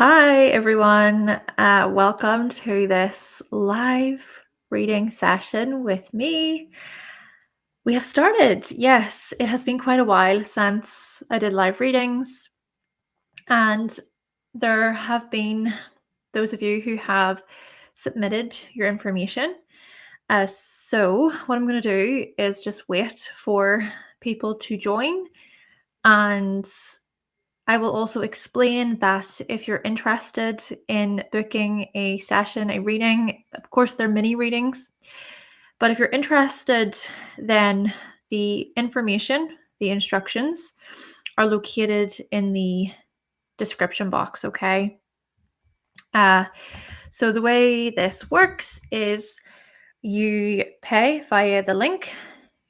Hi, everyone. Welcome to this live reading session with me. We have started. Yes, it has been quite a while since I did live readings, and there have been those of you who have submitted your information. So, what I'm going to do is just wait for people to join, and I will also explain that if you're interested in booking a session, a reading, of course, they're mini readings. But if you're interested, then the information, the instructions are located in the description box, okay? So the way this works is you pay via the link,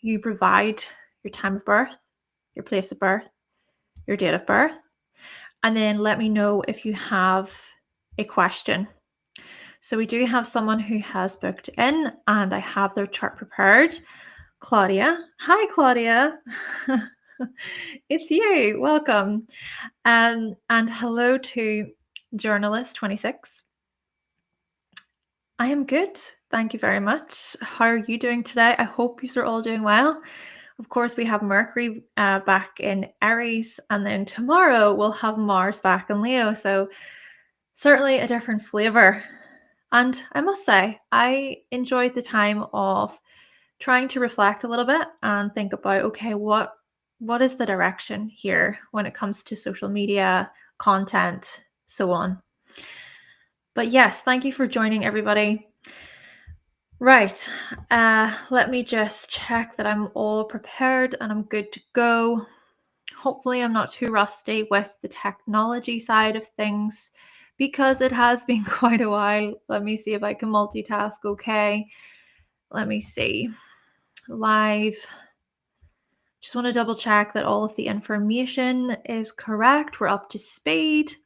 you provide your time of birth, your place of birth, your date of birth, and then let me know if you have a question. So we do have someone who has booked in and I have their chart prepared. Claudia. Hi, Claudia. It's you. Welcome. And hello to Journalist 26. I am good. Thank you very much. How are you doing today? I hope you're all doing well. Of course, we have Mercury back in Aries, and then tomorrow we'll have Mars back in Leo. So certainly a different flavor. And I must say, I enjoyed the time of trying to reflect a little bit and think about, okay, what is the direction here when it comes to social media, content, so on. But yes, thank you for joining, everybody. Right, let me just check that I'm all prepared and I'm good to go. Hopefully I'm not too rusty with the technology side of things because it has been quite a while. Let me see if I can multitask okay. Let me see. Live. Just want to double check that all of the information is correct. We're up to speed.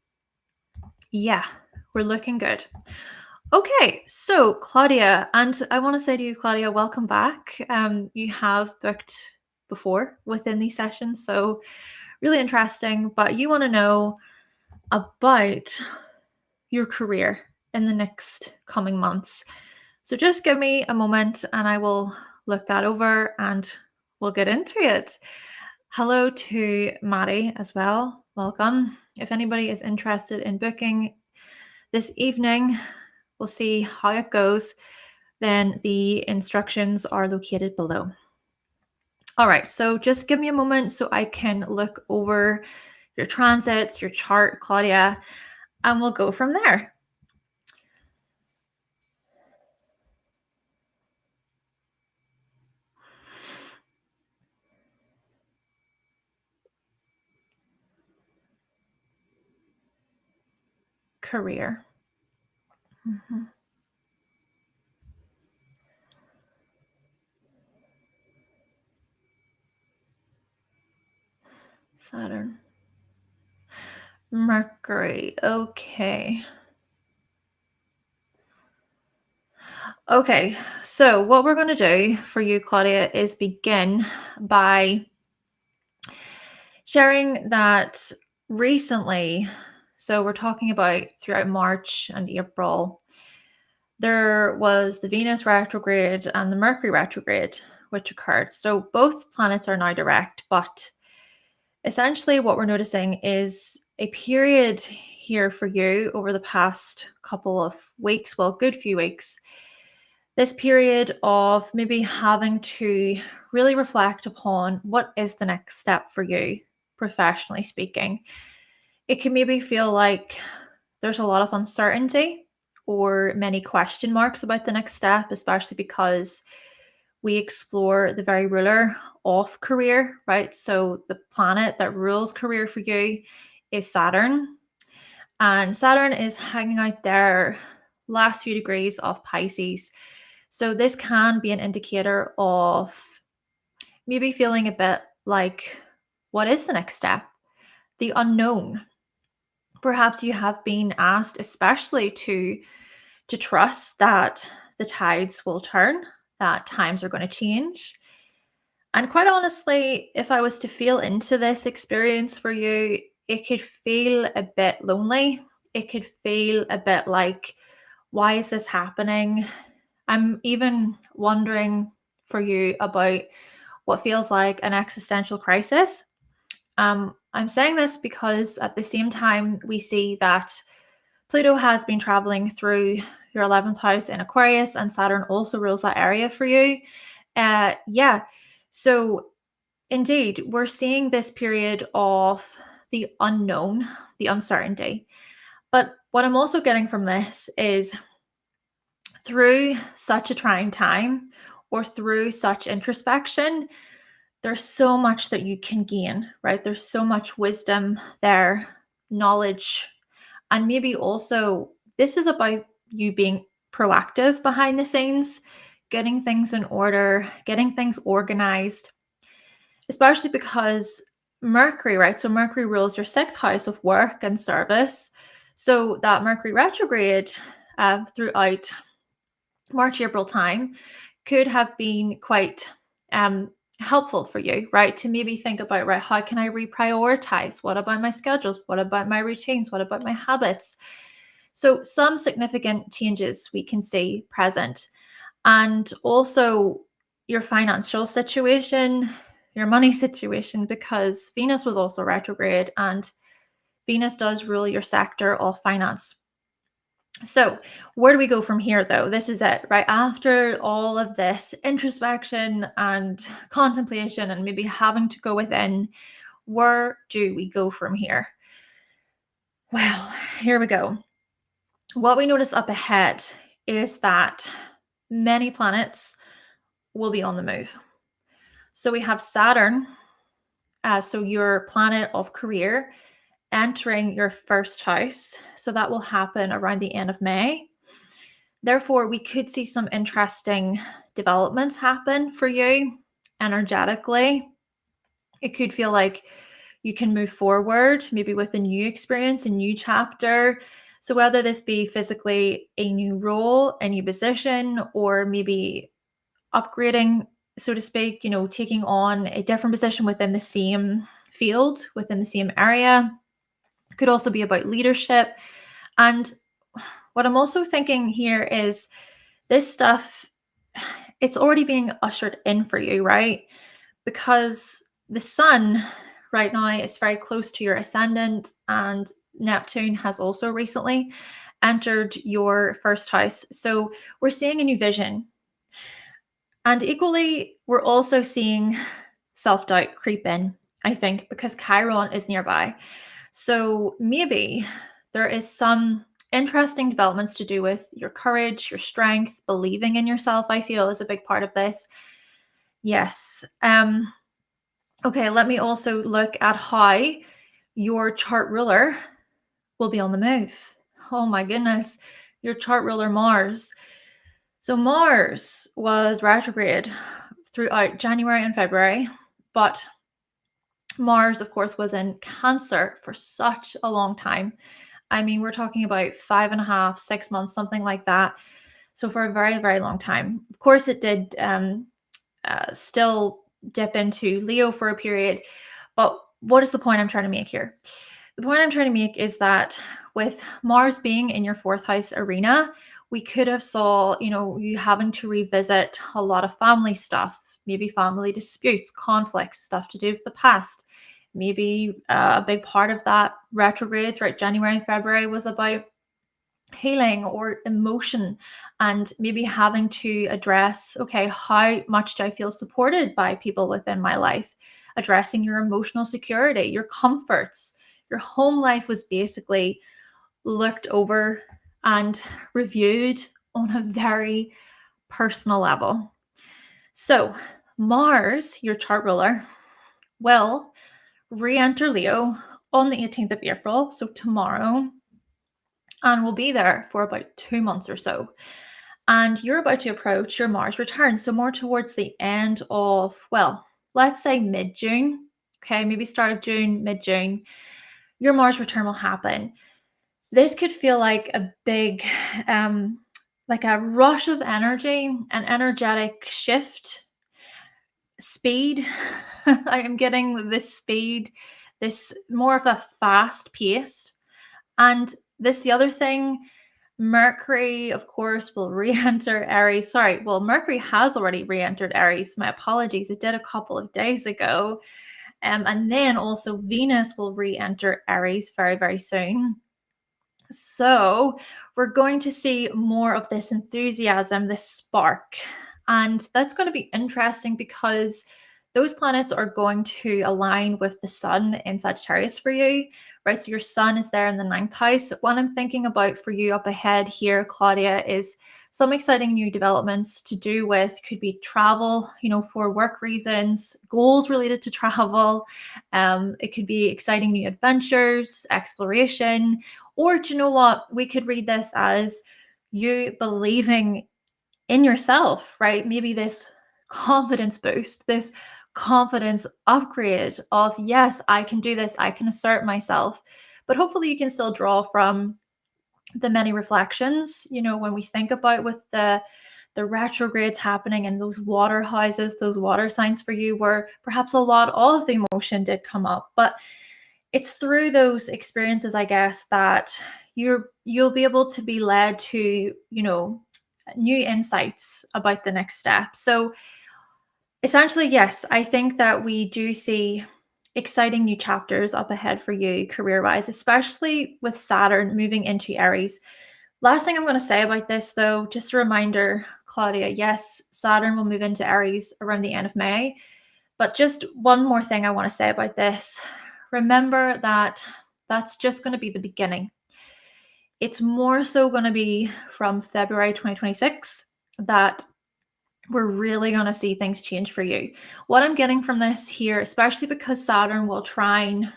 Yeah, we're looking good. Okay, so Claudia, and I want to say to you, Claudia, welcome back. You have booked before within these sessions, so really interesting, but you want to know about your career in the next coming months. So just give me a moment and I will look that over and we'll get into it. Hello to Maddie as well. Welcome. If anybody is interested in booking this evening, we'll see how it goes. Then the instructions are located below. All right, so just give me a moment so I can look over your transits, your chart, Claudia, and we'll go from there. Career. Saturn. Mercury. Okay. Okay, so what we're going to do for you, Claudia, is begin by sharing that recently, so we're talking about throughout March and April, there was the Venus retrograde and the Mercury retrograde, which occurred. So both planets are now direct, but essentially what we're noticing is a period here for you over the past couple of weeks, well, good few weeks, this period of maybe having to really reflect upon what is the next step for you, professionally speaking. It can maybe feel like there's a lot of uncertainty or many question marks about the next step, especially because we explore the very ruler of career, right? So the planet that rules career for you is Saturn. And Saturn is hanging out there last few degrees of Pisces. So this can be an indicator of maybe feeling a bit like, what is the next step? The unknown. Perhaps you have been asked, especially to trust that the tides will turn, that times are going to change. And quite honestly, if I was to feel into this experience for you, it could feel a bit lonely. it could feel a bit like, why is this happening? I'm even wondering for you about what feels like an existential crisis. I'm saying this because at the same time, we see that Pluto has been traveling through your 11th house in Aquarius, and Saturn also rules that area for you. Yeah. So, indeed, we're seeing this period of the unknown, the uncertainty. But what I'm also getting from this is through such a trying time or through such introspection, there's so much that you can gain, right? There's so much wisdom there, knowledge, and maybe also this is about you being proactive behind the scenes, getting things in order, getting things organized, especially because Mercury, right? So Mercury rules your sixth house of work and service. So that Mercury retrograde throughout March, April time could have been quite helpful for you, right? To maybe think about, right, how can I reprioritize? What about my schedules? What about my routines? What about my habits? So some significant changes we can see present. And also your financial situation, your money situation, because Venus was also retrograde and Venus does rule your sector of finance. So, where do we go from here, though? This is it, right? After all of this introspection and contemplation, and maybe having to go within, where do we go from here? Well, here we go. What we notice up ahead is that many planets will be on the move. So, we have Saturn, so your planet of career, entering your first house. So, that will happen around the end of May. Therefore, we could see some interesting developments happen for you energetically. It could feel like you can move forward, maybe with a new experience, a new chapter. So, whether this be physically a new role, a new position, or maybe upgrading, so to speak, taking on a different position within the same field, within the same area. It could also be about leadership. And what I'm also thinking here is this stuff, it's already being ushered in for you, right? Because the sun right now is very close to your ascendant, and Neptune has also recently entered your first house. So we're seeing a new vision. And equally, we're also seeing self-doubt creep in, I think, because Chiron is nearby. So maybe there is some interesting developments to do with your courage, your strength, believing in yourself, I feel is a big part of this. Yes. Okay, let me also look at how your chart ruler will be on the move. Oh my goodness, your chart ruler Mars. So Mars was retrograde throughout January and February, but Mars, of course, was in Cancer for such a long time. I mean, we're talking about 5.5, 6 months, something like that. So for a very, very long time. Of course, it did still dip into Leo for a period. But what is the point I'm trying to make here? The point I'm trying to make is that with Mars being in your fourth house arena, we could have saw, you having to revisit a lot of family stuff, maybe family disputes, conflicts, stuff to do with the past. Maybe a big part of that retrograde throughout January and February was about healing or emotion, and maybe having to address, okay, how much do I feel supported by people within my life? Addressing your emotional security, your comforts. Your home life was basically looked over and reviewed on a very personal level. So Mars, your chart ruler, will re-enter Leo on the 18th of April, so tomorrow, and will be there for about 2 months or so. And you're about to approach your Mars return, so more towards the end of, well, let's say mid-June, okay, maybe start of June, mid-June, your Mars return will happen. This could feel like a big, like a rush of energy, an energetic shift, speed. I am getting this speed, this more of a fast pace. And the other thing, Mercury, of course, will re-enter Aries. Sorry, well, Mercury has already re-entered Aries. My apologies. It did a couple of days ago. And then also Venus will re-enter Aries very, very soon. So we're going to see more of this enthusiasm, this spark. And that's going to be interesting because those planets are going to align with the sun in Sagittarius for you, right? So your sun is there in the ninth house. What I'm thinking about for you up ahead here, Claudia, is some exciting new developments to do with, could be travel, for work reasons, goals related to travel. It could be exciting new adventures, exploration, or do you know what? We could read this as you believing in yourself, right? Maybe this confidence boost, this confidence upgrade of, yes, I can do this, I can assert myself. But hopefully you can still draw from the many reflections, when we think about with the retrogrades happening in those water houses, those water signs for you, where perhaps a lot of the emotion did come up. But it's through those experiences, I guess, that you'll be able to be led to, new insights about the next step. So essentially, yes, I think that we do see exciting new chapters up ahead for you career-wise, especially with Saturn moving into Aries. Last thing I'm going to say about this, though, just a reminder, Claudia, yes, Saturn will move into Aries around the end of May. But just one more thing I want to say about this. Remember that that's just going to be the beginning. It's more so going to be from February 2026 that we're really going to see things change for you. What I'm getting from this here, especially because Saturn will trine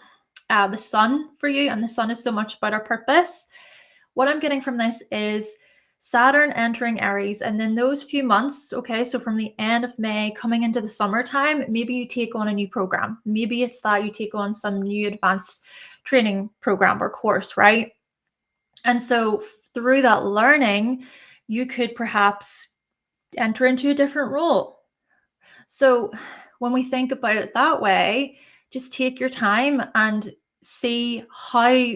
the sun for you, and the sun is so much about our purpose. What I'm getting from this is Saturn entering Aries, and then those few months, okay, so from the end of May coming into the summertime, maybe you take on a new program. Maybe it's that you take on some new advanced training program or course, right? And so through that learning, you could perhaps enter into a different role. So when we think about it that way, just take your time and see how,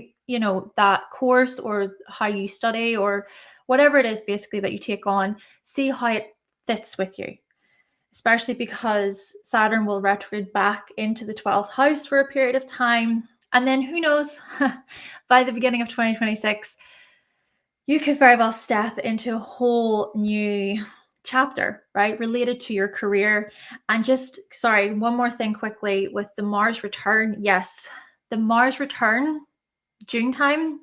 that course or how you study or whatever it is basically that you take on, see how it fits with you. Especially because Saturn will retrograde back into the 12th house for a period of time. And then who knows, by the beginning of 2026, you could very well step into a whole new chapter, right, related to your career. And just, sorry, one more thing quickly with the Mars return. Yes, the Mars return, June time,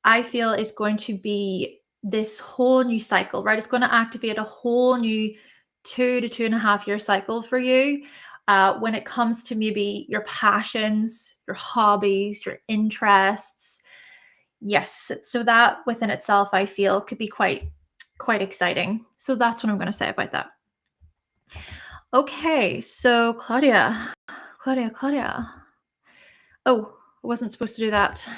I feel is going to be this whole new cycle, right? It's going to activate a whole new 2 to 2.5 year cycle for you when it comes to maybe your passions, your hobbies, your interests. Yes, so that within itself, I feel could be quite exciting. So that's what I'm going to say about that. Okay, so Claudia. Oh, I wasn't supposed to do that.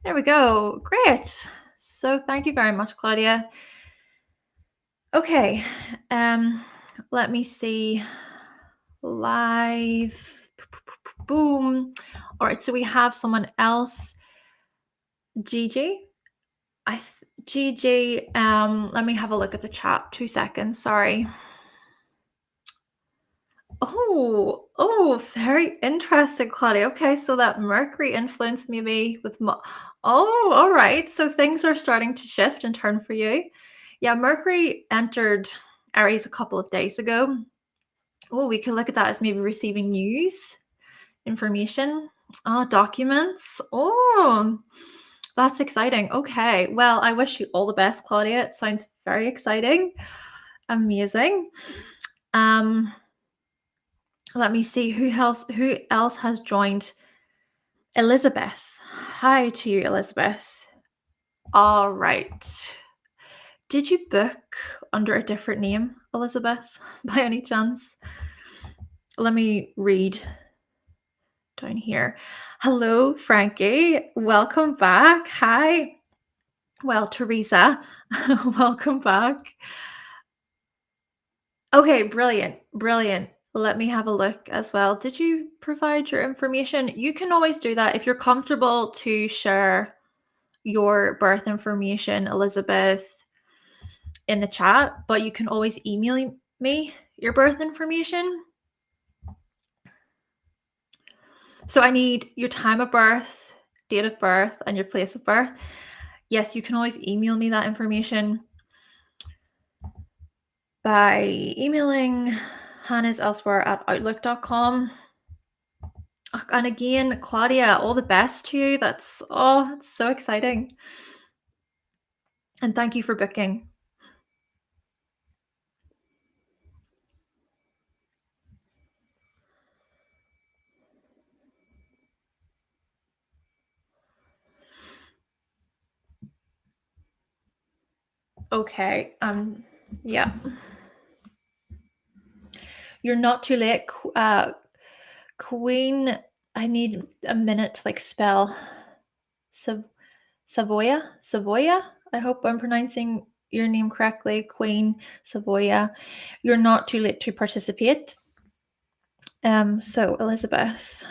There we go. Great. So thank you very much, Claudia. Okay, let me see. Live. Boom. All right, so we have someone else. Gigi. Gigi, let me have a look at the chat. 2 seconds. Sorry. Oh, very interesting, Claudia. Okay, so that Mercury influence maybe with all right. So things are starting to shift and turn for you. Yeah, Mercury entered Aries a couple of days ago. Oh, we could look at that as maybe receiving news, information, documents. Oh, that's exciting. Okay, well, I wish you all the best, Claudia. It sounds very exciting. Amazing. Let me see who else has joined. Elizabeth. Hi to you, Elizabeth. All right. Did you book under a different name, Elizabeth, by any chance? Let me read down here. Hello, Frankie. Welcome back. Hi. Well, Teresa, welcome back. Okay, brilliant. Let me have a look as well. Did you provide your information? You can always do that if you're comfortable to share your birth information, Elizabeth, in the chat, but you can always email me your birth information. So I need your time of birth, date of birth, and your place of birth. Yes, you can always email me that information by emailing hannahselsewhere@outlook.com. And again, Claudia, all the best to you. It's so exciting. And thank you for booking. Okay. Yeah. You're not too late. Queen, I need a minute to like spell Savoya. I hope I'm pronouncing your name correctly. Queen Savoya. You're not too late to participate. So Elizabeth.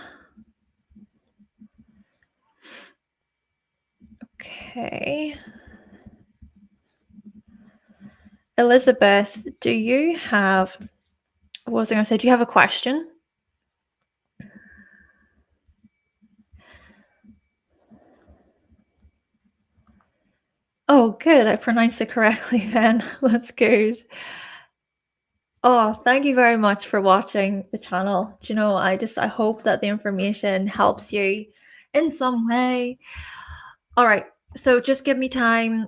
Okay. Elizabeth, do you have, what was I going to say? Do you have a question? Oh, good. I pronounced it correctly then. That's good. Oh, thank you very much for watching the channel. Do you know, I hope that the information helps you in some way. All right. So just give me time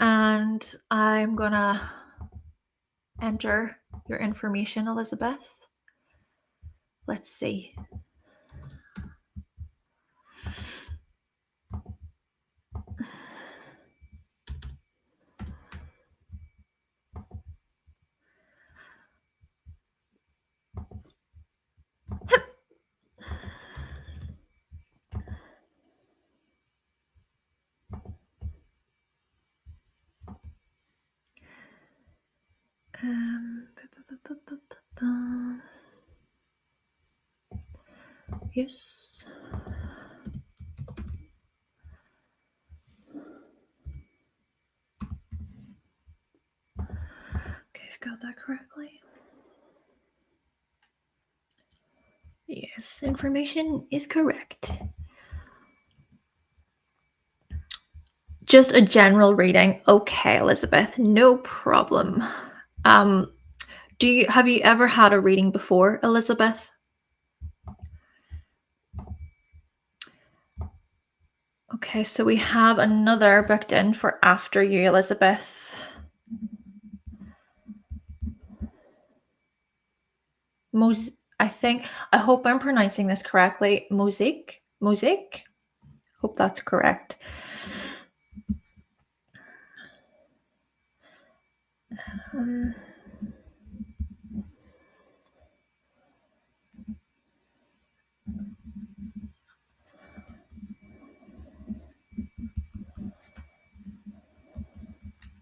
and I'm gonna enter your information, Elizabeth. Let's see. Yes. Okay, I've got that correctly. Yes, information is correct. Just a general reading. Okay, Elizabeth, no problem. Have you ever had a reading before, Elizabeth? Okay, so we have another booked in for after you, Elizabeth. I hope I'm pronouncing this correctly. Mosaic? Hope that's correct.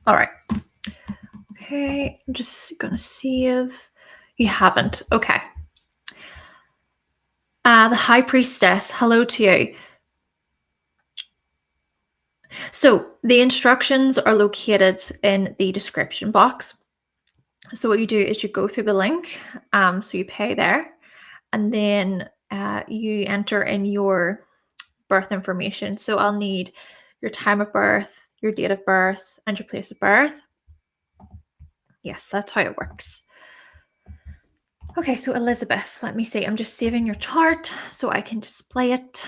All right. Okay, I'm just gonna see if you haven't. Okay. The High Priestess, hello to you. So the instructions are located in the description box. So what you do is you go through the link, so you pay there, and then you enter in your birth information. So I'll need your time of birth, your date of birth, and your place of birth. Yes, that's how it works. Okay, so Elizabeth, let me see. I'm just saving your chart so I can display it.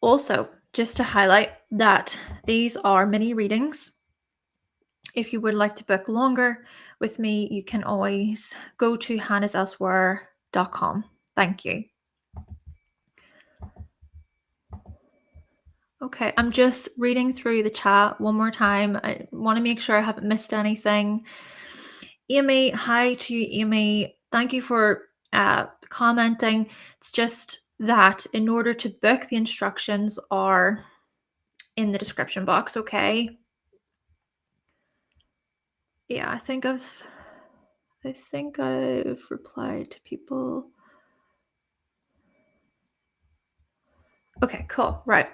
Also, just to highlight that these are mini readings. If you would like to book longer with me, you can always go to hannahselsewhere.com. Thank you. Okay, I'm just reading through the chat one more time. I want to make sure I haven't missed anything. Amy, hi to you, Amy. Thank you for commenting. It's just that in order to book, the instructions are in the description box, okay? Yeah, I think I've replied to people. Okay, cool. Right.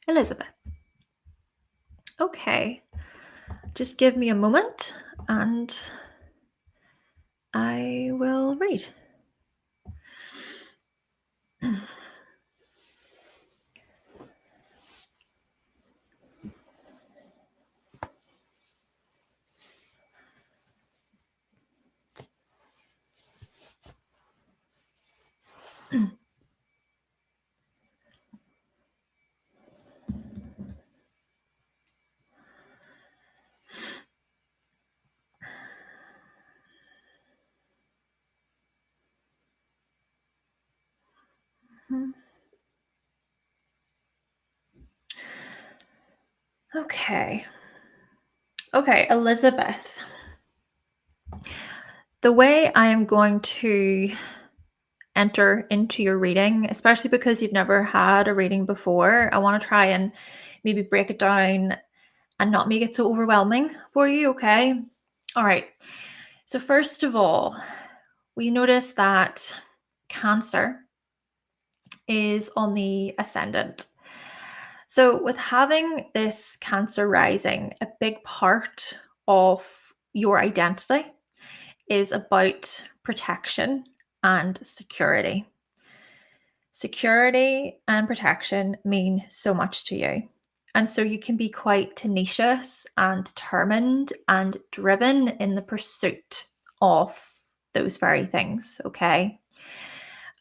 Elizabeth. Okay. Just give me a moment and I will read. Okay. Okay, Elizabeth. The way I am going to enter into your reading, especially because you've never had a reading before, I want to try and maybe break it down and not make it so overwhelming for you, okay? All right. So first of all, we notice that Cancer is on the ascendant. So with having this Cancer rising, a big part of your identity is about protection and security. Security and protection mean so much to you. And so you can be quite tenacious and determined and driven in the pursuit of those very things, okay?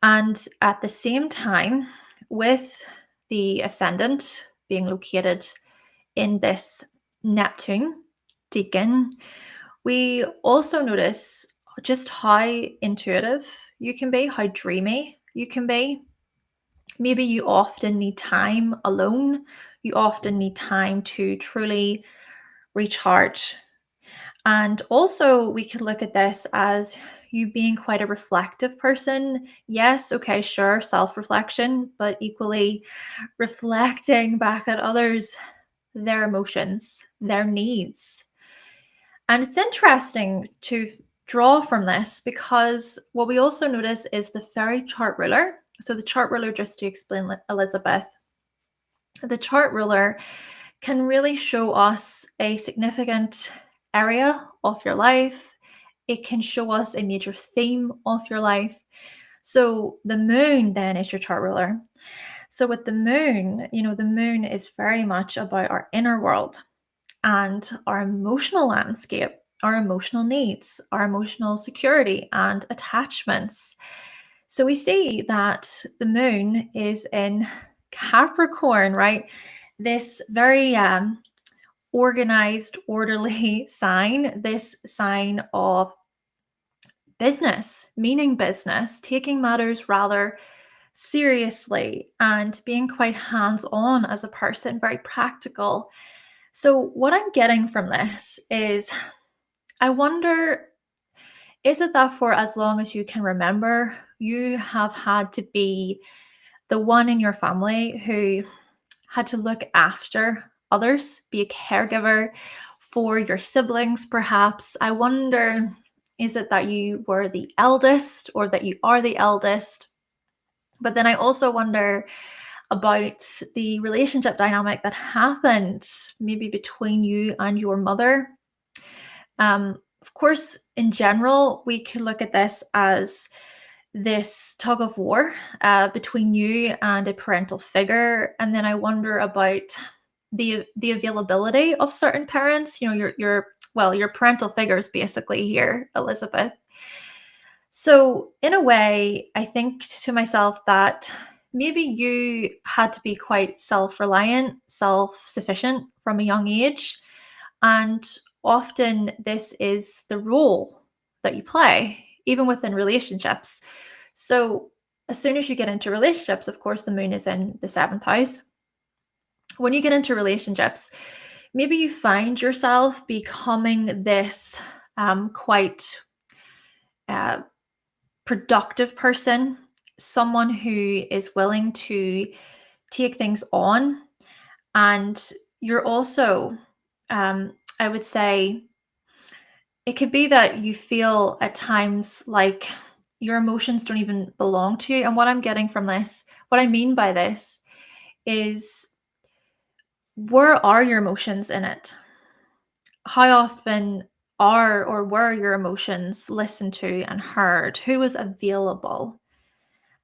And at the same time, with the ascendant being located in this Neptune decan, we also notice just how intuitive you can be, how dreamy you can be. Maybe you often need time alone. You often need time to truly recharge. And also, we could look at this as you being quite a reflective person. Yes, okay, sure, self reflection, but equally reflecting back at others, their emotions, their needs. And it's interesting to draw from this because what we also notice is the fairy chart ruler. So, the chart ruler, just to explain, Elizabeth, the chart ruler can really show us a significant area of your life. It can show us a major theme of your life. So, the moon then is your chart ruler. So, with the moon, the moon is very much about our inner world and our emotional landscape, our emotional needs, our emotional security, and attachments. So we see that the moon is in Capricorn, right? This very organized, orderly sign, this sign of business, meaning business, taking matters rather seriously and being quite hands on as a person, very practical. So, what I'm getting from this is I wonder, is it that for as long as you can remember, you have had to be the one in your family who had to look after others, be a caregiver for your siblings, perhaps? I wonder, is it that you were the eldest or that you are the eldest? But then I also wonder about the relationship dynamic that happened maybe between you and your mother. Of course, in general, we could look at this as this tug of war between you and a parental figure, and then I wonder about the availability of certain parents. Your parental figures basically here, Elizabeth. So in a way, I think to myself that maybe you had to be quite self-reliant, self-sufficient from a young age. And often this is the role that you play, even within relationships. So as soon as you get into relationships, of course, the moon is in the 7th house. When you get into relationships, maybe you find yourself becoming this quite uh, productive person, someone who is willing to take things on. And you're also, I would say, it could be that you feel at times like your emotions don't even belong to you. And what I'm getting from this, what I mean by this is, where are your emotions in it? How often are or were your emotions listened to and heard? Who was available?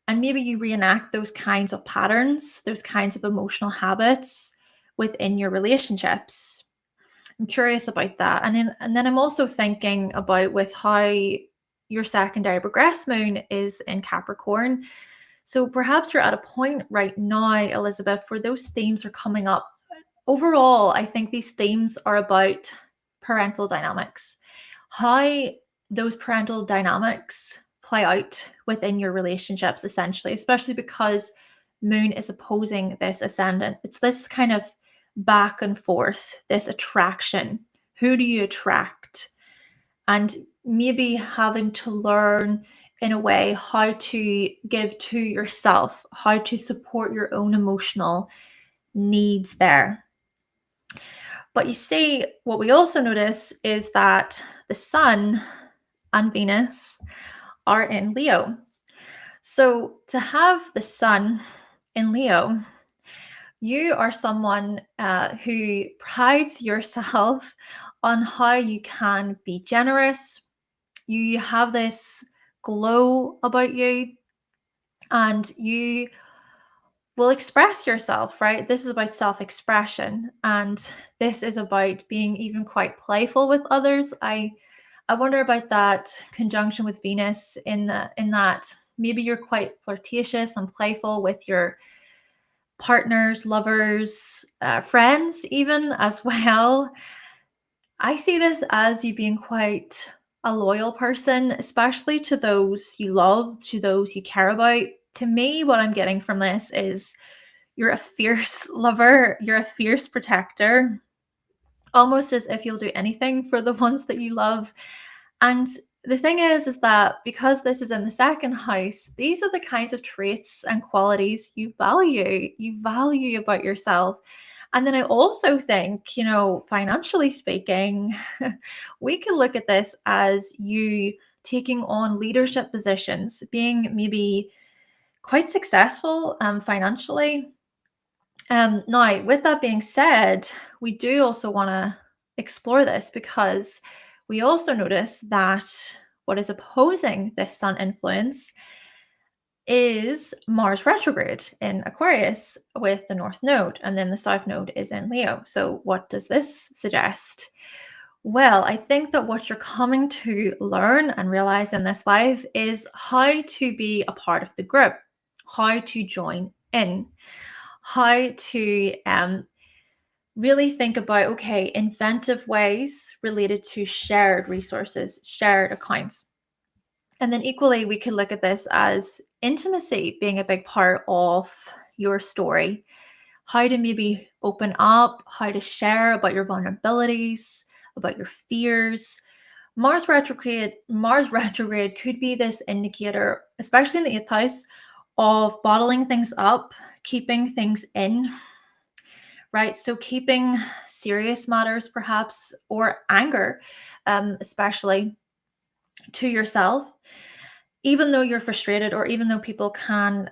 And maybe you reenact those kinds of patterns, those kinds of emotional habits within your relationships. I'm curious about that. And then I'm also thinking about with how your secondary progress moon is in Capricorn. So perhaps you're at a point right now, Elizabeth, where those themes are coming up. Overall, I think these themes are about parental dynamics, how those parental dynamics play out within your relationships, essentially, especially because moon is opposing this ascendant. It's this kind of back and forth, this attraction. Who do you attract? And maybe having to learn in a way how to give to yourself, how to support your own emotional needs there. But you see, what we also notice is that the sun and Venus are in Leo. So to have the sun in Leo, you are someone who prides yourself on how you can be generous. You have this glow about you, and you will express yourself, right? This is about self-expression, and this is about being even quite playful with others. I wonder about that conjunction with Venus in that maybe you're quite flirtatious and playful with your partners, lovers, friends, even as well. I see this as you being quite a loyal person, especially to those you love, to those you care about. To me, what I'm getting from this is you're a fierce lover, you're a fierce protector, almost as if you'll do anything for the ones that you love. And the thing is that because this is in the 2nd house, these are the kinds of traits and qualities you value about yourself. And then I also think, financially speaking, we can look at this as you taking on leadership positions, being maybe quite successful financially. Now, with that being said, we do also want to explore this because we also notice that what is opposing this sun influence is Mars retrograde in Aquarius with the North Node, and then the South Node is in Leo. So, what does this suggest? Well, I think that what you're coming to learn and realize in this life is how to be a part of the group, how to join in, how to really think about, okay, inventive ways related to shared resources, shared accounts. And then equally, we could look at this as intimacy being a big part of your story, how to maybe open up, how to share about your vulnerabilities, about your fears. Mars retrograde could be this indicator, especially in the 8th house, of bottling things up, keeping things in, right? So keeping serious matters, perhaps, or anger, especially, to yourself, even though you're frustrated or even though people can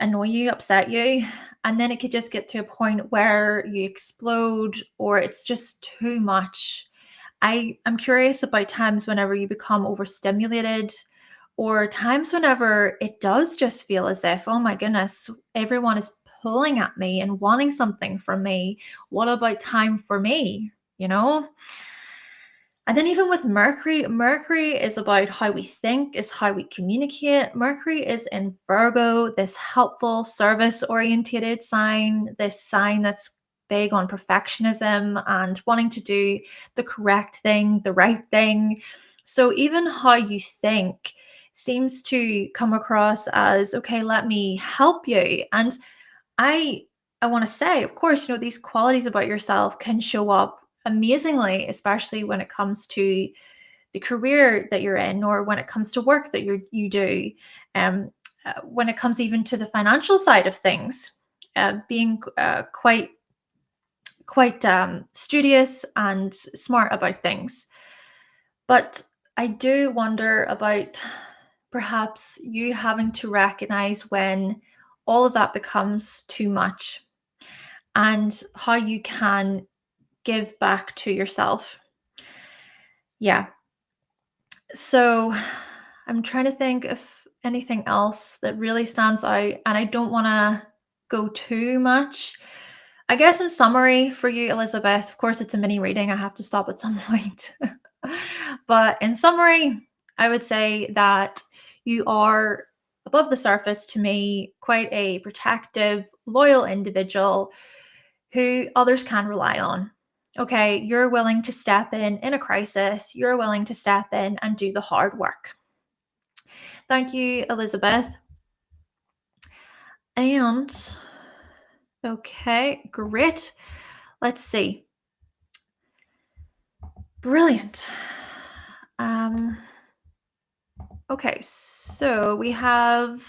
annoy you, upset you. And then it could just get to a point where you explode or it's just too much. I'm curious about times whenever you become overstimulated, or times whenever it does just feel as if, oh my goodness, everyone is pulling at me and wanting something from me. What about time for me? You know? And then even with Mercury is about how we think, is how we communicate. Mercury is in Virgo, this helpful, service-orientated sign, this sign that's big on perfectionism and wanting to do the correct thing, the right thing. So even how you think seems to come across as, okay, let me help you. And I want to say, of course, these qualities about yourself can show up amazingly, especially when it comes to the career that you're in, or when it comes to work that you do, um, when it comes even to the financial side of things, being quite studious and smart about things. But I do wonder about perhaps you having to recognize when all of that becomes too much, and how you can give back to yourself. Yeah. So I'm trying to think if anything else that really stands out, and I don't want to go too much. I guess in summary for you, Elizabeth, of course, it's a mini reading. I have to stop at some point. But in summary, I would say that you are, above the surface to me, quite a protective, loyal individual who others can rely on. Okay, you're willing to step in a crisis, you're willing to step in and do the hard work. Thank you, Elizabeth. And okay, great. Let's see. Brilliant. Okay, so we have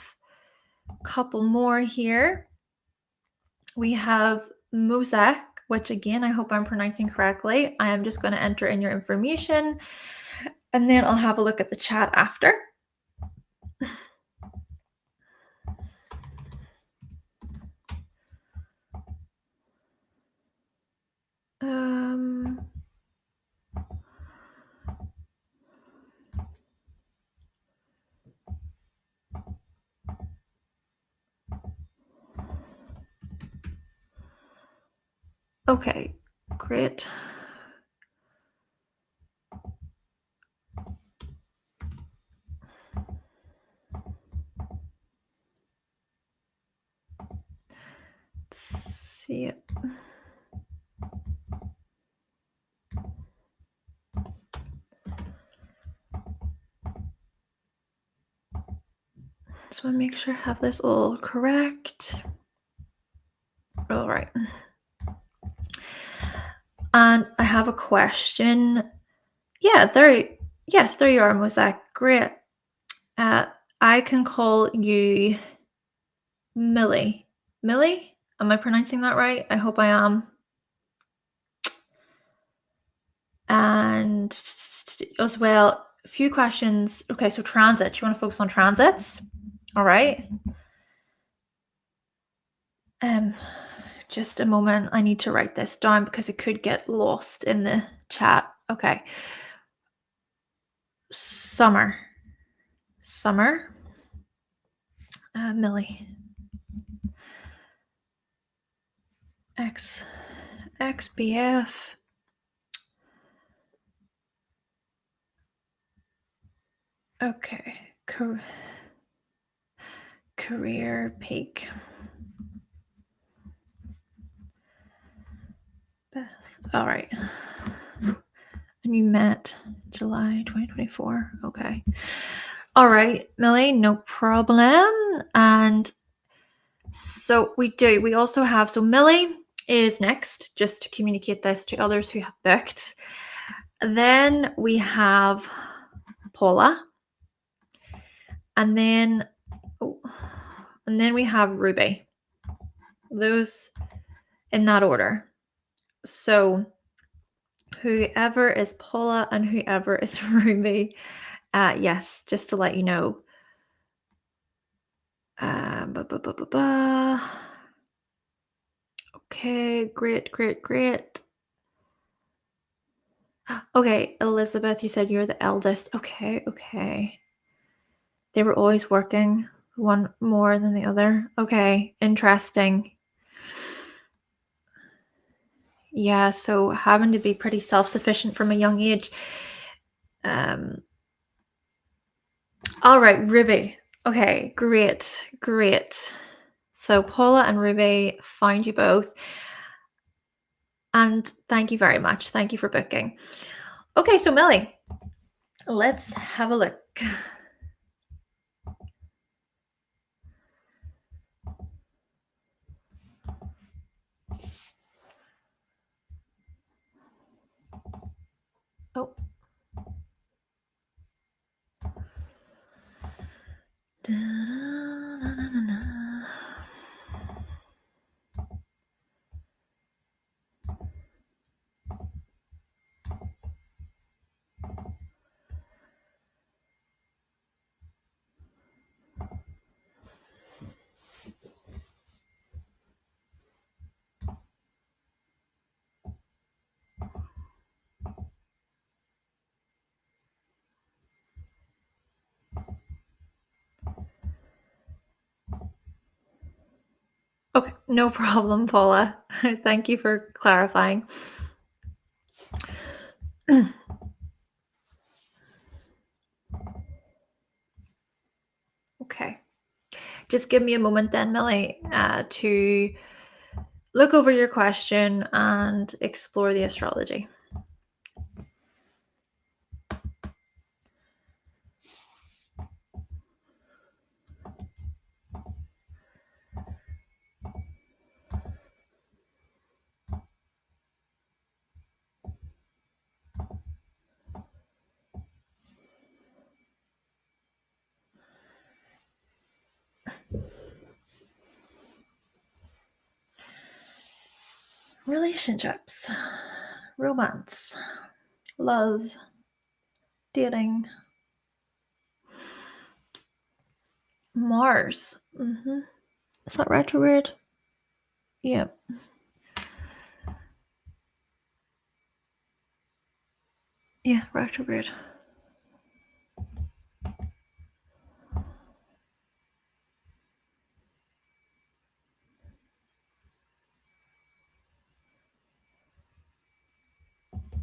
a couple more here. We have Mosaic, which again, I hope I'm pronouncing correctly. I am just going to enter in your information, and then I'll have a look at the chat after. Okay, great. Let's see it. Just want to make sure I have this all correct. All right. And I have a question. Yeah, there you are, Mosaic. Great. I can call you Millie. Millie? Am I pronouncing that right? I hope I am. And as well, a few questions. Okay, so transit. You want to focus on transits? All right. Just a moment. I need to write this down because it could get lost in the chat. Okay. Summer. Millie. XBF. Okay. Career peak. Beth. All right. And you met July 2024. Okay. All right, Millie, no problem. And so we also have, so Millie is next, just to communicate this to others who have booked. Then we have Paula. And then we have Ruby. Those in that order. So whoever is Paula and whoever is Ruby, yes, just to let you know. Okay, great. Okay, Elizabeth, you said you're the eldest. Okay. They were always working, one more than the other. Okay, interesting. Yeah, so having to be pretty self-sufficient from a young age. All right, Ruby. Okay, great. So Paula and Ruby, found you both. And thank you very much. Thank you for booking. Okay, so Millie, let's have a look. Oh. Okay, no problem, Paula. Thank you for clarifying. Okay. Just give me a moment then, Millie, to look over your question and explore the astrology. Relationships, romance, love, dating, Mars. Is that retrograde? Yeah. Yeah, retrograde.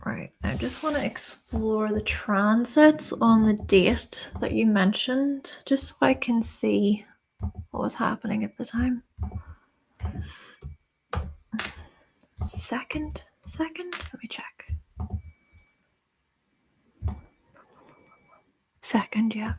Right. I just want to explore the transits on the date that you mentioned, just so I can see what was happening at the time. Second? Let me check. Second, yeah.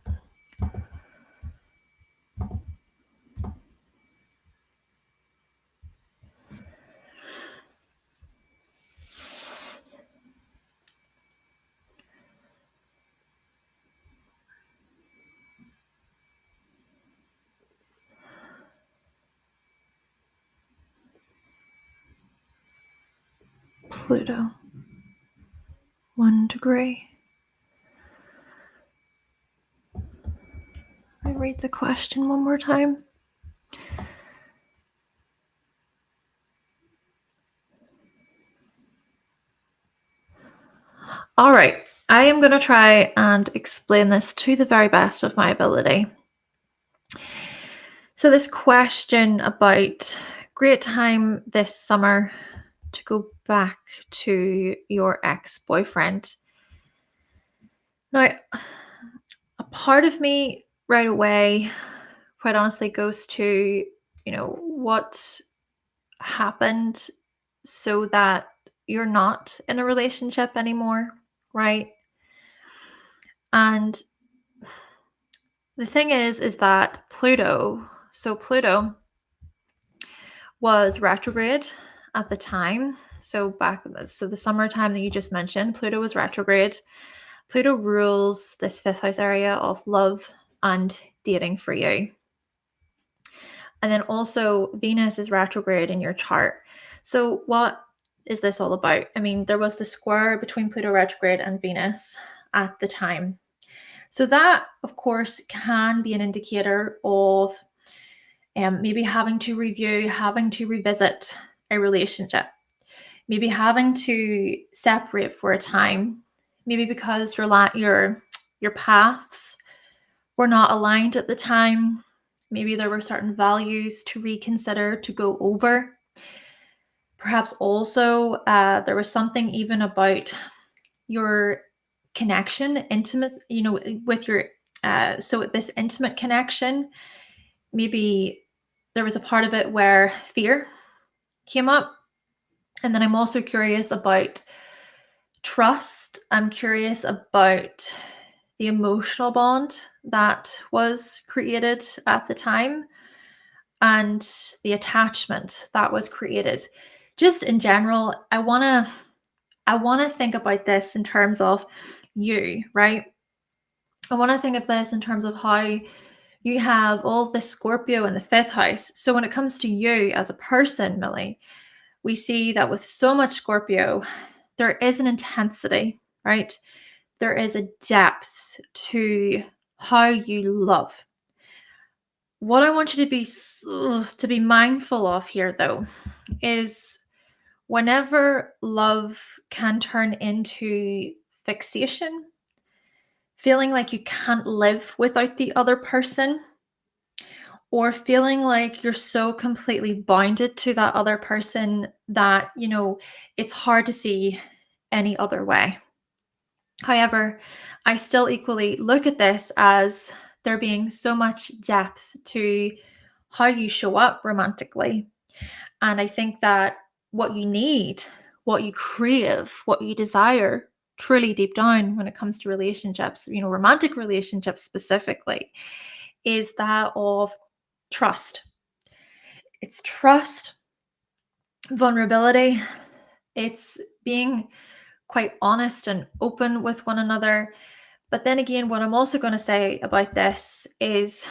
Pluto. 1 degree. Let me read the question one more time. All right. I am going to try and explain this to the very best of my ability. So, this question about great time this summer to go back to your ex-boyfriend. Now, a part of me right away, quite honestly, goes to, what happened so that you're not in a relationship anymore, right? And the thing is that Pluto was retrograde at the time. So the summertime that you just mentioned, Pluto was retrograde. Pluto rules this fifth house area of love and dating for you. And then also Venus is retrograde in your chart. So what is this all about? I mean, there was the square between Pluto retrograde and Venus at the time. So that, of course, can be an indicator of maybe having to review, having to revisit a relationship, maybe having to separate for a time, maybe because your paths were not aligned at the time. Maybe there were certain values to reconsider, to go over. Perhaps also there was something even about your connection, intimate, with your, so this intimate connection, maybe there was a part of it where fear came up. And then I'm also curious about trust. I'm curious about the emotional bond that was created at the time and the attachment that was created. Just in general, I want to think about this in terms of you, right? I want to think of this in terms of how you have all this Scorpio in the 5th house. So when it comes to you as a person, Millie, we see that with so much Scorpio, there is an intensity, right? There is a depth to how you love. What I want you to be mindful of here, though, is whenever love can turn into fixation, feeling like you can't live without the other person, or feeling like you're so completely bounded to that other person that, it's hard to see any other way. However, I still equally look at this as there being so much depth to how you show up romantically. And I think that what you need, what you crave, what you desire, truly deep down when it comes to relationships, romantic relationships specifically, is that of trust. It's trust, vulnerability. It's being quite honest and open with one another. But then again, what I'm also going to say about this is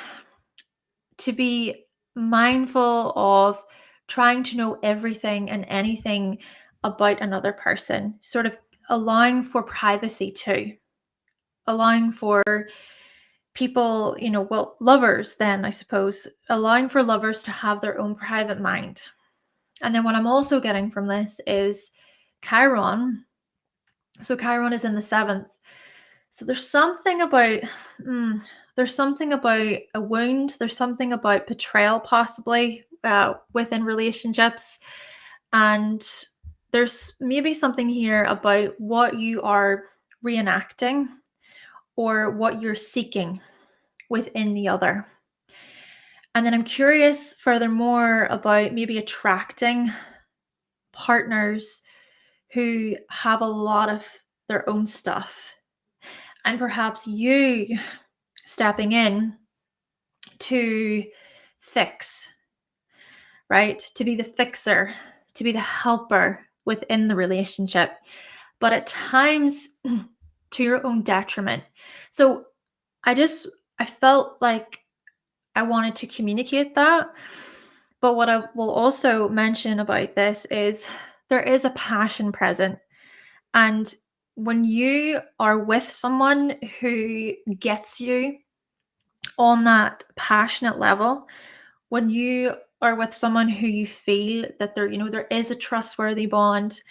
to be mindful of trying to know everything and anything about another person, sort of allowing for privacy too, allowing for people, lovers, then I suppose, allowing for lovers to have their own private mind. And then what I'm also getting from this is Chiron. So Chiron is in the 7th. So there's something about a wound. There's something about betrayal, possibly within relationships, and there's maybe something here about what you are reenacting or what you're seeking within the other. And then I'm curious furthermore about maybe attracting partners who have a lot of their own stuff, and perhaps you stepping in to fix, right? To be the fixer, to be the helper within the relationship, but at times to your own detriment. So I felt like I wanted to communicate that. But what I will also mention about this is there is a passion present. And when you are with someone who gets you on that passionate level, when you are with someone who you feel that there is a trustworthy bond,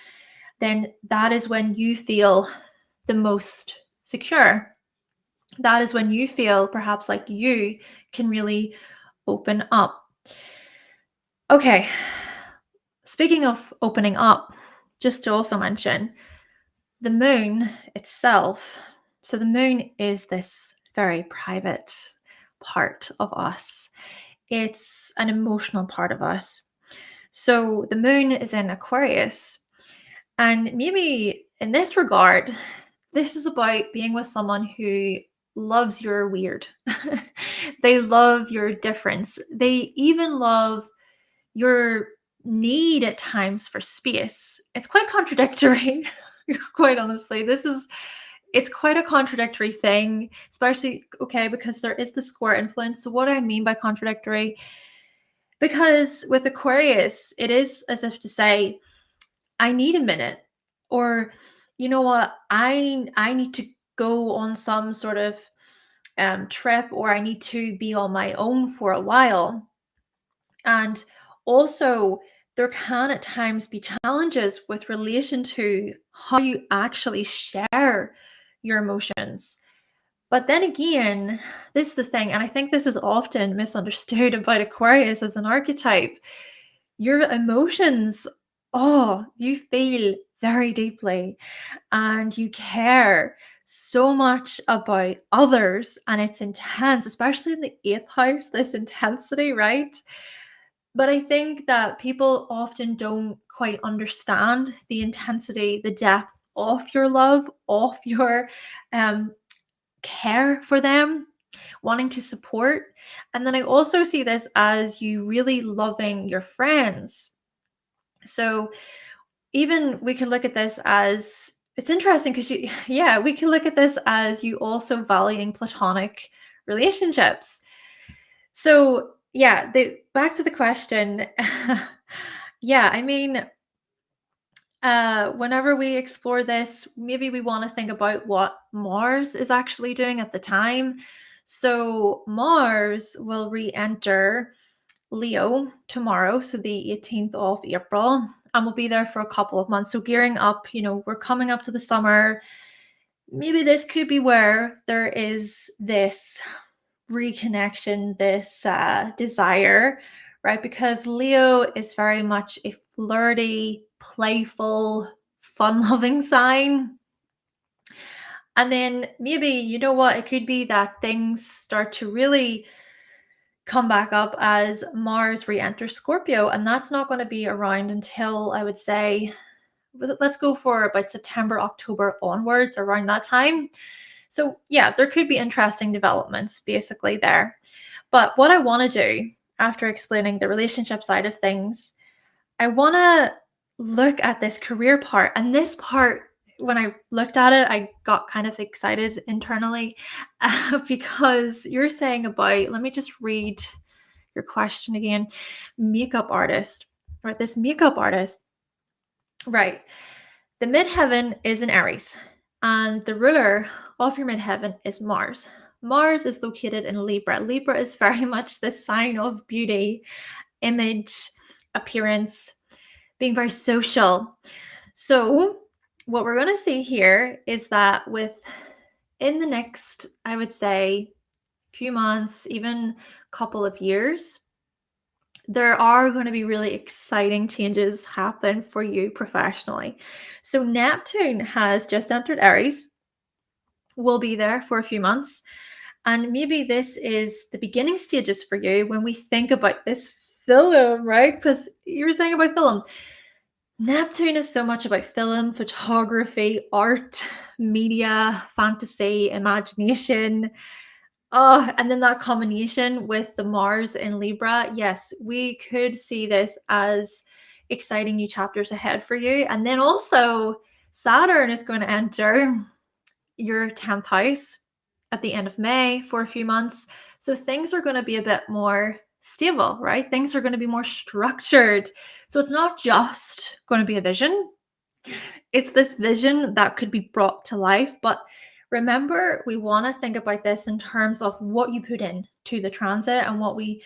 then that is when you feel the most secure. That is when you feel perhaps like you can really open up. Okay, speaking of opening up, just to also mention, the moon itself. So the moon is this very private part of us. It's an emotional part of us. So the moon is in Aquarius. And maybe in this regard, this is about being with someone who loves your weird. They love your difference. They even love your need at times for space. It's quite contradictory, quite honestly. It's quite a contradictory thing, especially, because there is the square influence. So what do I mean by contradictory? Because with Aquarius, it is as if to say, I need a minute, or you know what, I need to go on some sort of trip, or I need to be on my own for a while. And also, there can at times be challenges with relation to how you actually share your emotions. But then again, this is the thing, and I think this is often misunderstood about Aquarius as an archetype. Your emotions, you feel very deeply and you care so much about others, and it's intense, especially in the 8th house, this intensity, right? But I think that people often don't quite understand the intensity, the depth of your love, of your um, care for them, wanting to support. And then I also see this as you really loving your friends. So even we could look at this as, it's interesting because yeah, we can look at this as you also valuing platonic relationships. So yeah, back to the question. Yeah, I mean, whenever we explore this, maybe we want to think about what Mars is actually doing at the time. So Mars will re-enter Leo tomorrow, so the 18th of April, and we'll be there for a couple of months. So gearing up, we're coming up to the summer. Maybe this could be where there is this reconnection, this desire, right? Because Leo is very much a flirty, playful, fun-loving sign. And then maybe, it could be that things start to really come back up as Mars re-enters Scorpio, and that's not going to be around until, I would say, let's go for about September, October onwards, around that time. So yeah, there could be interesting developments basically there. But what I want to do after explaining the relationship side of things, I want to look at this career part. And this part, when I looked at it, I got kind of excited internally because you're saying about, let me just read your question again, makeup artist, right? This makeup artist, right? The midheaven is in Aries, and the ruler of your midheaven is Mars. Mars is located in Libra. Libra is very much the sign of beauty, image, appearance, being very social. So, what we're going to see here is that in the next, I would say, few months, even couple of years, there are going to be really exciting changes happen for you professionally. So Neptune has just entered Aries, will be there for a few months. And maybe this is the beginning stages for you when we think about this film, right? Because you were saying about film. Neptune is so much about film, photography, art, media, fantasy, imagination. Oh, and then that combination with the Mars in Libra, yes, we could see this as exciting new chapters ahead for you. And then also, Saturn is going to enter your 10th house at the end of May for a few months. So things are going to be a bit more stable, right? Things are going to be more structured. So it's not just going to be a vision. It's this vision that could be brought to life. But remember, we want to think about this in terms of what you put in to the transit and what we,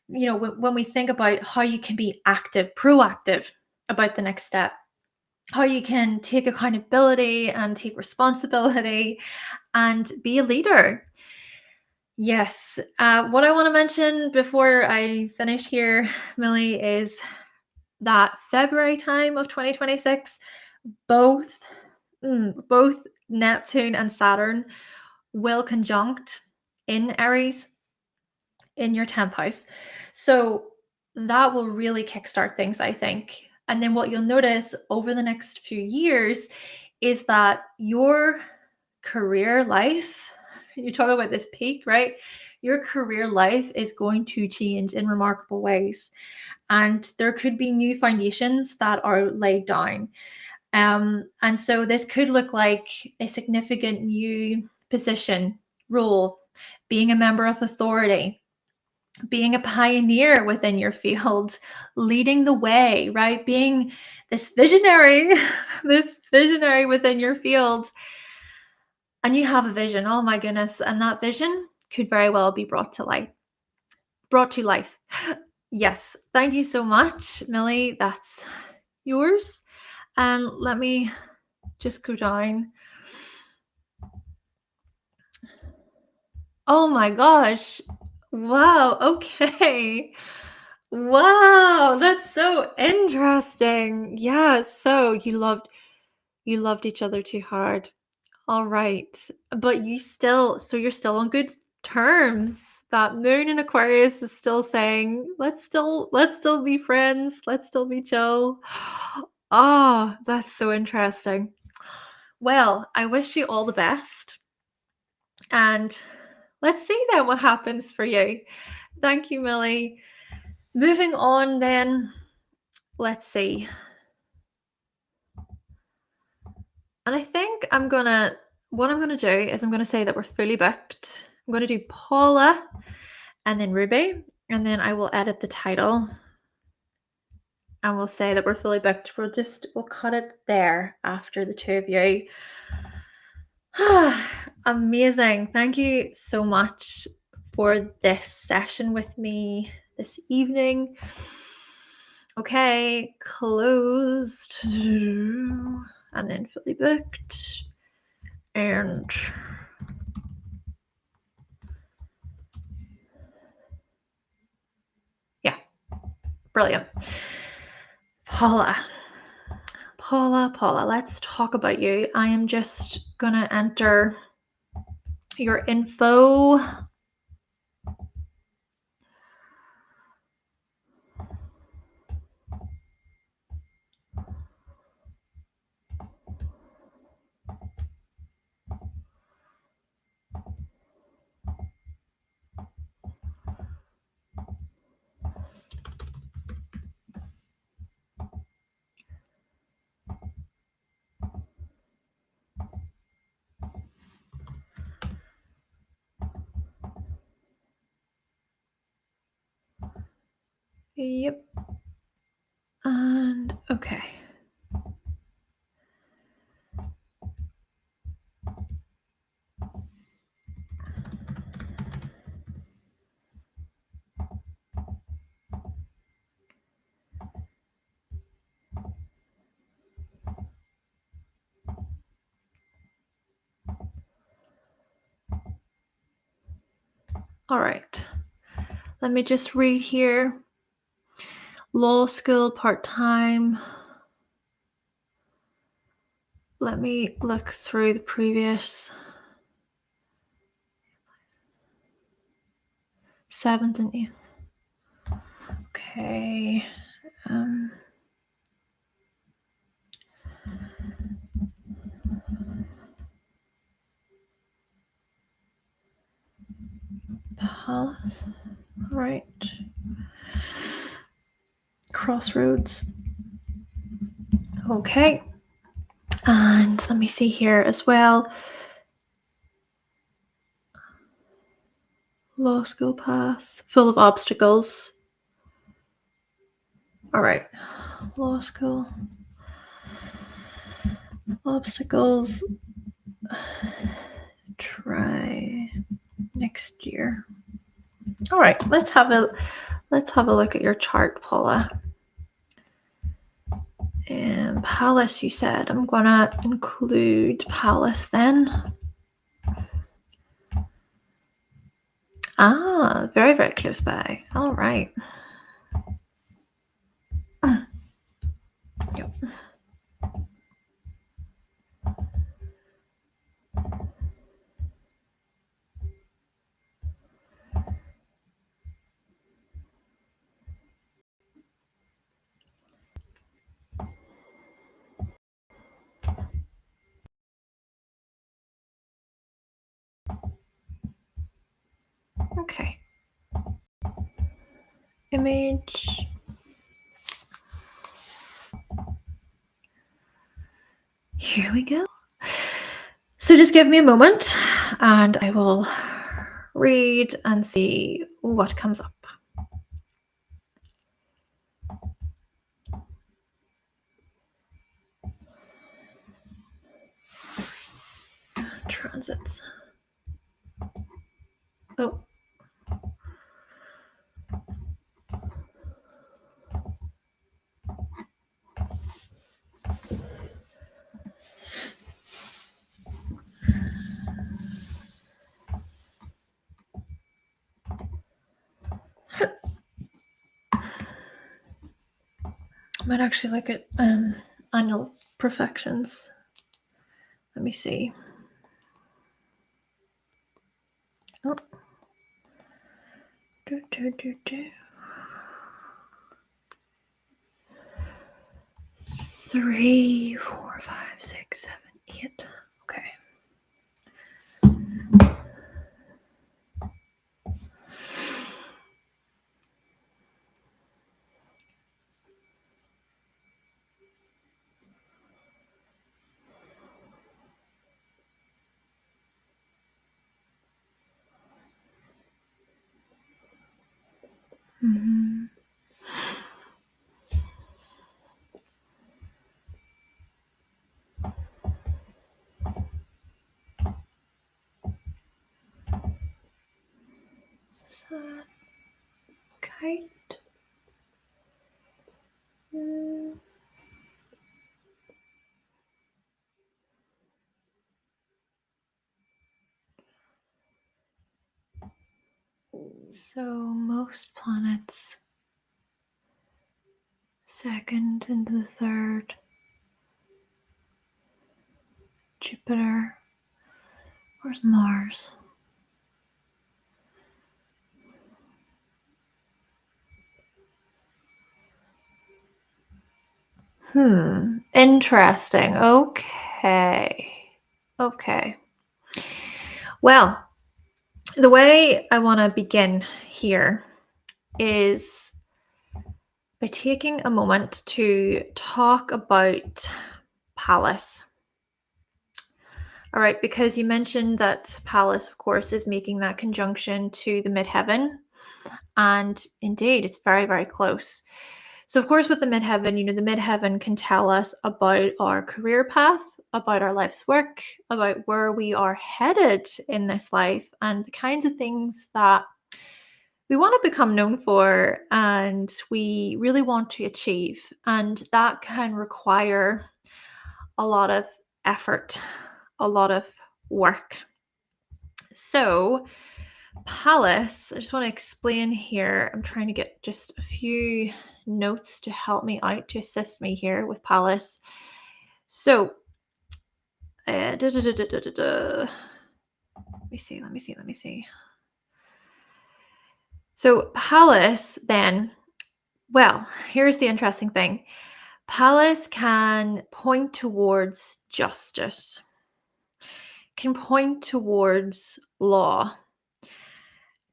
when we think about how you can be active, proactive about the next step, how you can take accountability and take responsibility and be a leader. Yes. What I want to mention before I finish here, Millie, is that February time of 2026, both Neptune and Saturn will conjunct in Aries in your 10th house. So that will really kickstart things, I think. And then what you'll notice over the next few years is that your career life, you talk about this peak, right? Your career life is going to change in remarkable ways. And there could be new foundations that are laid down. And so this could look like a significant new position, role, being a member of authority, being a pioneer within your field, leading the way, right? Being this visionary, this visionary within your field. And you have a vision, oh my goodness. And that vision could very well be brought to life. Yes. Thank you so much, Millie. That's yours. And let me just go down. Oh my gosh. Wow. Okay. Wow. That's so interesting. Yeah. So you loved each other too hard. All right. But you're still on good terms. That moon in Aquarius is still saying, let's still be friends, let's still be chill. Oh, that's so interesting. Well, I wish you all the best. And let's see then what happens for you. Thank you, Millie. Moving on then, let's see. And I think what I'm gonna do is I'm gonna say that we're fully booked. I'm gonna do Paula and then Ruby, and then I will edit the title and we'll say that we're fully booked. We'll cut it there after the two of you. Amazing. Thank you so much for this session with me this evening. Okay, closed and then fully booked and yeah, brilliant. Paula, let's talk about you. I am just gonna enter your info. Yep. And okay. All right. Let me just read here. Law school part-time. Let me look through the previous 7th and 8th. Okay. Palace. Right. Crossroads. Okay. And let me see here as well. Law school path. Full of obstacles. All right. Law school. Obstacles. Try next year. All right. Let's have a look at your chart, Paula. And Palace, you said. I'm gonna include Palace then. Ah, very, very close by. All right. Yep. Okay. Image. Here we go. So just give me a moment and I will read and see what comes up. Transits. Oh. I might actually look at annual perfections. Let me see. Oh, 3, 4, 5, 6, 7, 8. Okay. Mm-hmm. Sun, kite. So most planets second into the third. Jupiter. Where's Mars? Interesting. Okay. Well, the way I want to begin here is by taking a moment to talk about Pallas. All right, because you mentioned that Pallas, of course, is making that conjunction to the midheaven. And indeed, it's very, very close. So, of course, with the midheaven, the midheaven can tell us about our career path, about our life's work, about where we are headed in this life, and the kinds of things that we want to become known for and we really want to achieve. And that can require a lot of effort, a lot of work. So, Pallas, I just want to explain here. I'm trying to get just a few notes to help me out, to assist me here with Pallas. So, let me see. So, Pallas, then, well, here's the interesting thing. Pallas can point towards justice, can point towards law.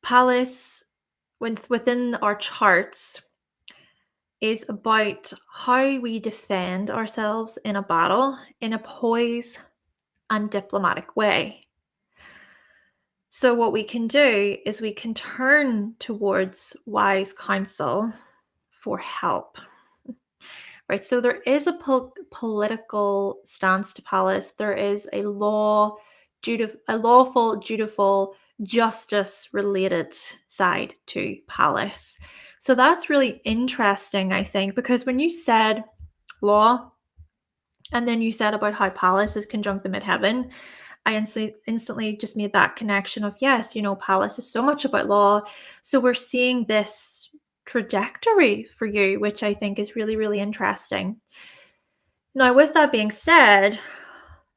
Pallas, within our charts, is about how we defend ourselves in a battle in a poised and diplomatic way. So what we can do is we can turn towards wise counsel for help. Right, so there is a political stance to Pallas. There is a lawful, dutiful, justice-related side to Pallas. So that's really interesting, I think, because when you said law, and then you said about how Pallas is conjunct the midheaven, I instantly just made that connection of, yes, Pallas is so much about law. So we're seeing this trajectory for you, which I think is really, really interesting. Now, with that being said,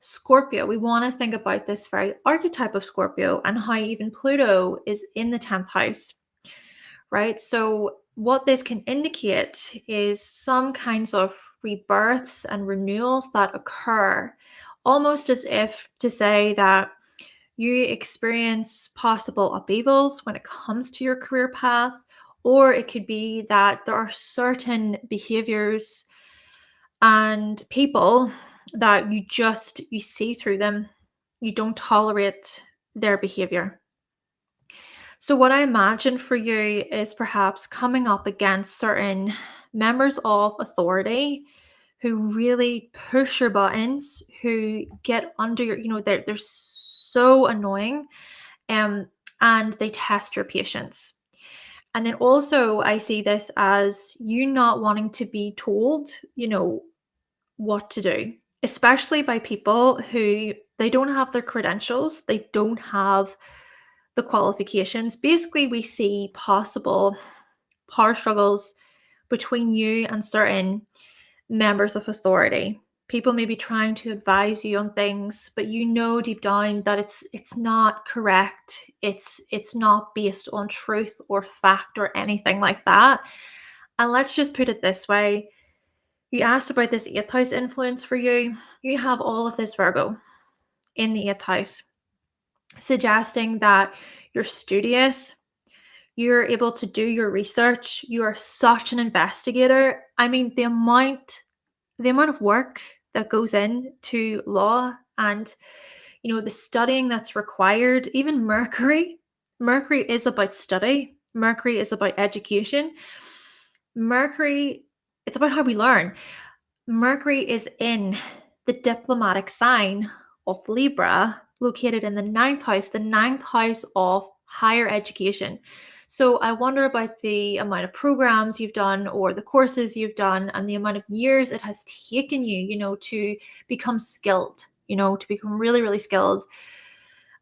Scorpio, we want to think about this very archetype of Scorpio and how even Pluto is in the 10th house, right? So what this can indicate is some kinds of rebirths and renewals that occur, almost as if to say that you experience possible upheavals when it comes to your career path, or it could be that there are certain behaviors and people that you see through them. You don't tolerate their behavior. So what I imagine for you is perhaps coming up against certain members of authority who really push your buttons, who get under your, they're so annoying, and they test your patience. And then also I see this as you not wanting to be told, what to do, especially by people who they don't have their credentials, they don't have the qualifications. Basically, we see possible power struggles between you and certain members of authority. People may be trying to advise you on things, but you know deep down that it's not correct. It's not based on truth or fact or anything like that. And let's just put it this way. You asked about this eighth house influence for you. You have all of this Virgo in the eighth house, suggesting that you're studious, you're able to do your research, you are such an investigator. I mean, the amount of work that goes into law and the studying that's required. Even Mercury is about study. Mercury is about education. Mercury, it's about how we learn. Mercury is in the diplomatic sign of Libra, located in the ninth house of higher education. So I wonder about the amount of programs you've done or the courses you've done and the amount of years it has taken you, to become skilled, to become really, really skilled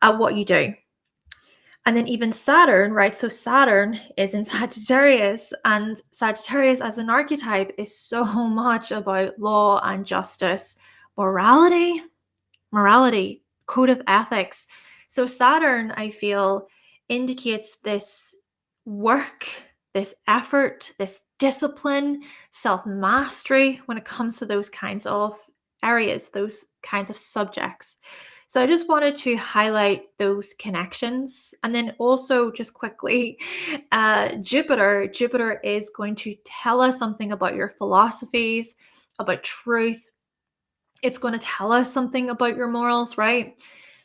at what you do. And then even Saturn, right? So Saturn is in Sagittarius, and Sagittarius as an archetype is so much about law and justice, morality, code of ethics. So Saturn, I feel, indicates this work, this effort, this discipline, self-mastery when it comes to those kinds of areas, those kinds of subjects. So I just wanted to highlight those connections. And then also just quickly, Jupiter is going to tell us something about your philosophies, about truth. It's going to tell us something about your morals, right?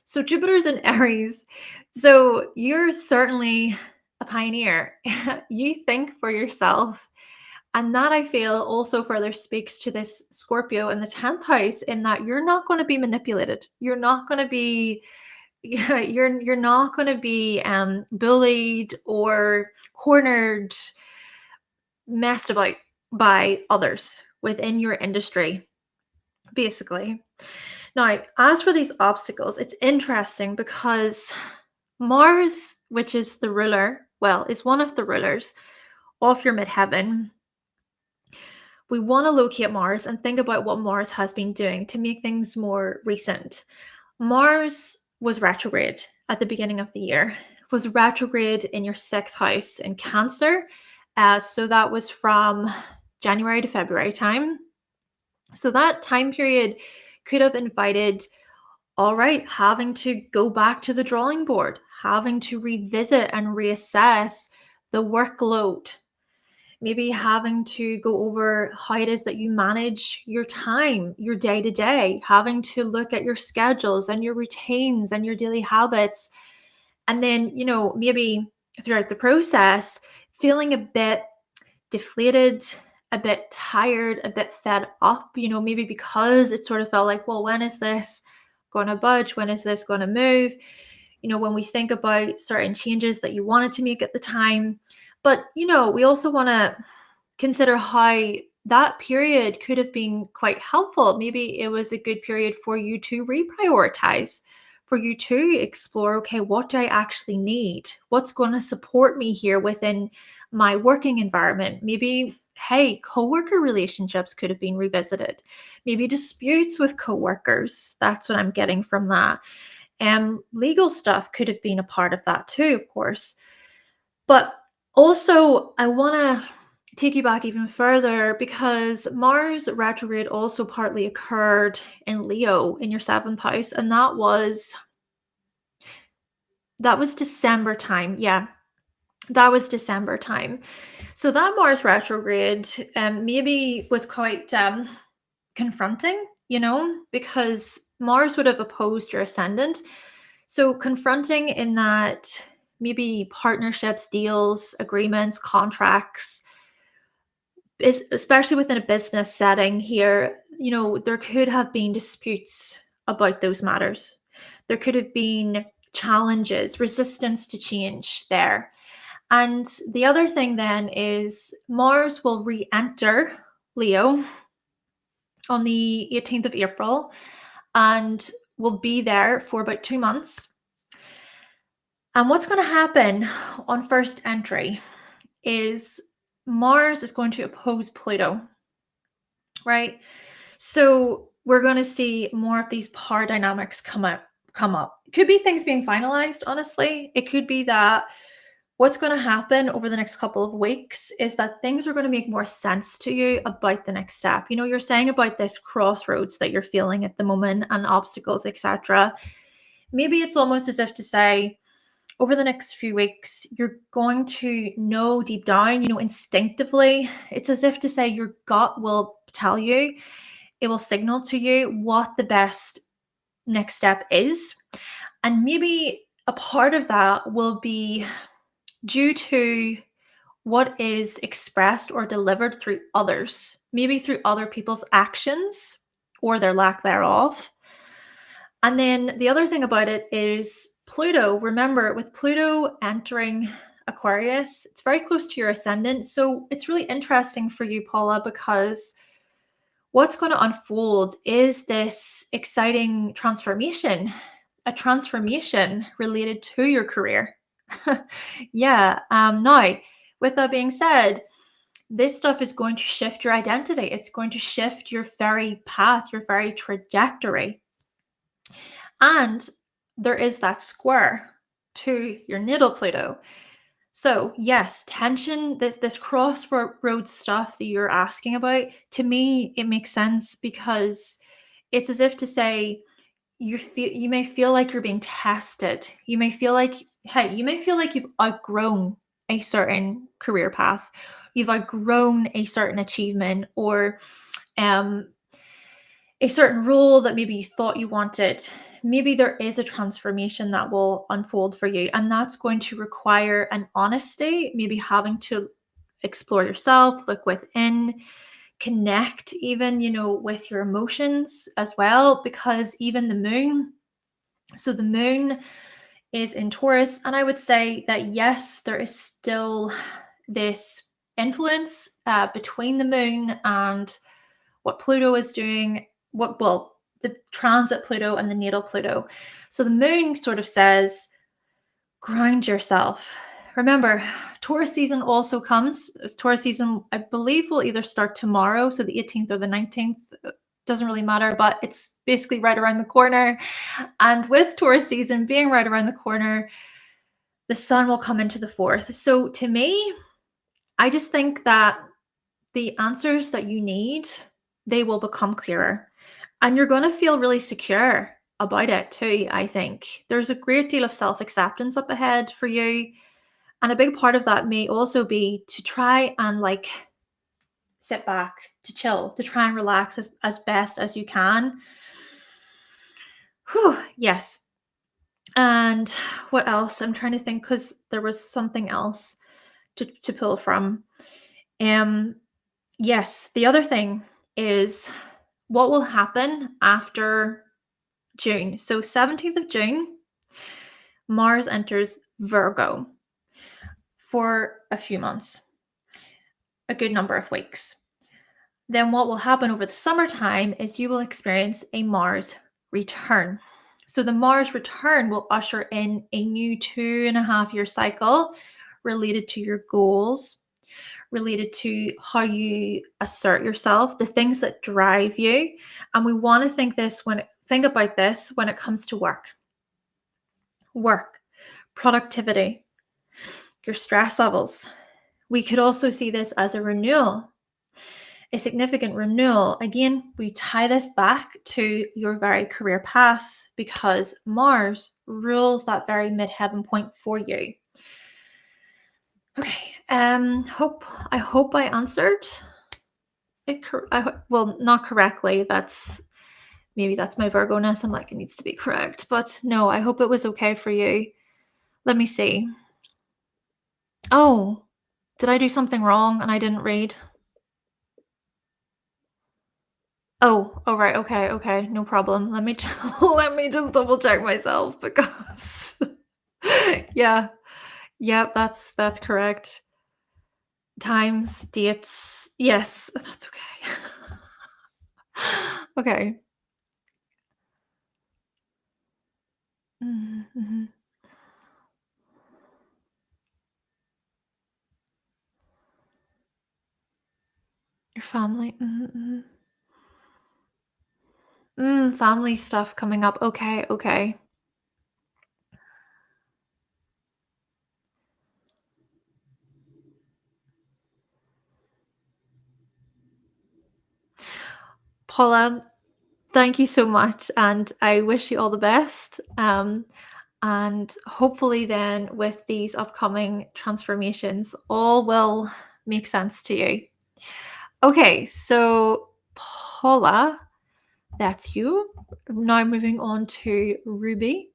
So Jupiter's in Aries. So you're certainly a pioneer. You think for yourself. And that, I feel, also further speaks to this Scorpio in the 10th house, in that you're not going to be manipulated. You're not going to be you're not going to be bullied or cornered, messed about by others within your industry, basically. Now, as for these obstacles, it's interesting because Mars, which is the ruler, is one of the rulers of your midheaven. We want to locate Mars and think about what Mars has been doing to make things more recent. Mars was retrograde at the beginning of the year, was retrograde in your 6th house in Cancer. So that was from January to February time. So that time period could have invited, all right, having to go back to the drawing board, having to revisit and reassess the workload, maybe having to go over how it is that you manage your time, your day to day, having to look at your schedules and your routines and your daily habits. And then, maybe throughout the process, feeling a bit deflated, a bit tired, a bit fed up, maybe because it sort of felt like, well, when is this going to budge? When is this going to move? When we think about certain changes that you wanted to make at the time. But, we also want to consider how that period could have been quite helpful. Maybe it was a good period for you to reprioritize, for you to explore, okay, what do I actually need? What's going to support me here within my working environment? Maybe, hey, coworker relationships could have been revisited. Maybe disputes with coworkers. That's what I'm getting from that. And legal stuff could have been a part of that too, of course. But also, I want to take you back even further, because Mars retrograde also partly occurred in Leo in your 7th house, and that was December time. Yeah, that was December time. So that Mars retrograde maybe was quite confronting, because Mars would have opposed your ascendant. So confronting in that maybe partnerships, deals, agreements, contracts, especially within a business setting here, there could have been disputes about those matters. There could have been challenges, resistance to change there. And the other thing then is Mars will re-enter Leo on the 18th of April and will be there for about 2 months. And what's going to happen on first entry is Mars is going to oppose Pluto, right? So we're going to see more of these power dynamics come up. It could be things being finalized, honestly. It could be that what's going to happen over the next couple of weeks is that things are going to make more sense to you about the next step. You know, you're saying about this crossroads that you're feeling at the moment and obstacles, etc. Maybe it's almost as if to say, over the next few weeks, you're going to know deep down, you know, instinctively. It's as if to say your gut will tell you, it will signal to you what the best next step is. And maybe a part of that will be due to what is expressed or delivered through others, maybe through other people's actions or their lack thereof. And then the other thing about it is Pluto. Remember, with Pluto entering Aquarius, it's very close to your ascendant. So it's really interesting for you, Paula, because what's going to unfold is this exciting transformation, a transformation related to your career. Yeah. Now, with that being said, this stuff is going to shift your identity. It's going to shift your very path, your very trajectory. And there is that square to your natal Pluto. So yes, tension, this crossroad stuff that you're asking about, to me, it makes sense because it's as if to say you may feel like you're being tested. You may feel like, hey, you may feel like you've outgrown a certain career path. You've outgrown a certain achievement or a certain role that maybe you thought you wanted. Maybe there is a transformation that will unfold for you, and that's going to require an honesty, maybe having to explore yourself, look within, connect even, you know, with your emotions as well, because even the moon, so the moon is in Taurus, and I would say that yes, there is still this influence between the moon and what Pluto is doing, the transit Pluto and the natal Pluto. So the moon sort of says, ground yourself. Remember, Taurus season also comes. Taurus season, I believe, will either start tomorrow, so the 18th or the 19th. Doesn't really matter, but it's basically right around the corner. And with Taurus season being right around the corner, the sun will come into the fourth. So to me, I just think that the answers that you need, they will become clearer. And you're going to feel really secure about it too, I think. There's a great deal of self-acceptance up ahead for you. And a big part of that may also be to try and like sit back, to chill, to try and relax as best as you can. Whew, yes. And what else? I'm trying to think because there was something else to pull from. Yes, the other thing is what will happen after June. So 17th of June, Mars enters Virgo for a few months, a good number of weeks. Then what will happen over the summertime is you will experience a Mars return. So the Mars return will usher in a new 2.5-year cycle related to your goals, related to how you assert yourself, the things that drive you. And we want to think about this when it comes to work, productivity, your stress levels. We could also see this as a renewal, a significant renewal. Again, we tie this back to your very career path because Mars rules that very midheaven point for you. Okay. I hope I answered it. Well, not correctly. Maybe that's my Virgo-ness. I'm like, it needs to be correct. But no, I hope it was okay for you. Let me see. Oh, did I do something wrong and I didn't read? Oh, right. Okay. No problem. Let me let me just double check myself because yeah. Yep, that's correct. Times, dates. Yes, that's okay. Okay. Mhm. Your family. Mhm. Family stuff coming up. Okay, okay. Paula, thank you so much, and I wish you all the best. And hopefully, then, with these upcoming transformations, all will make sense to you. Okay, so Paula, that's you. Now moving on to Ruby.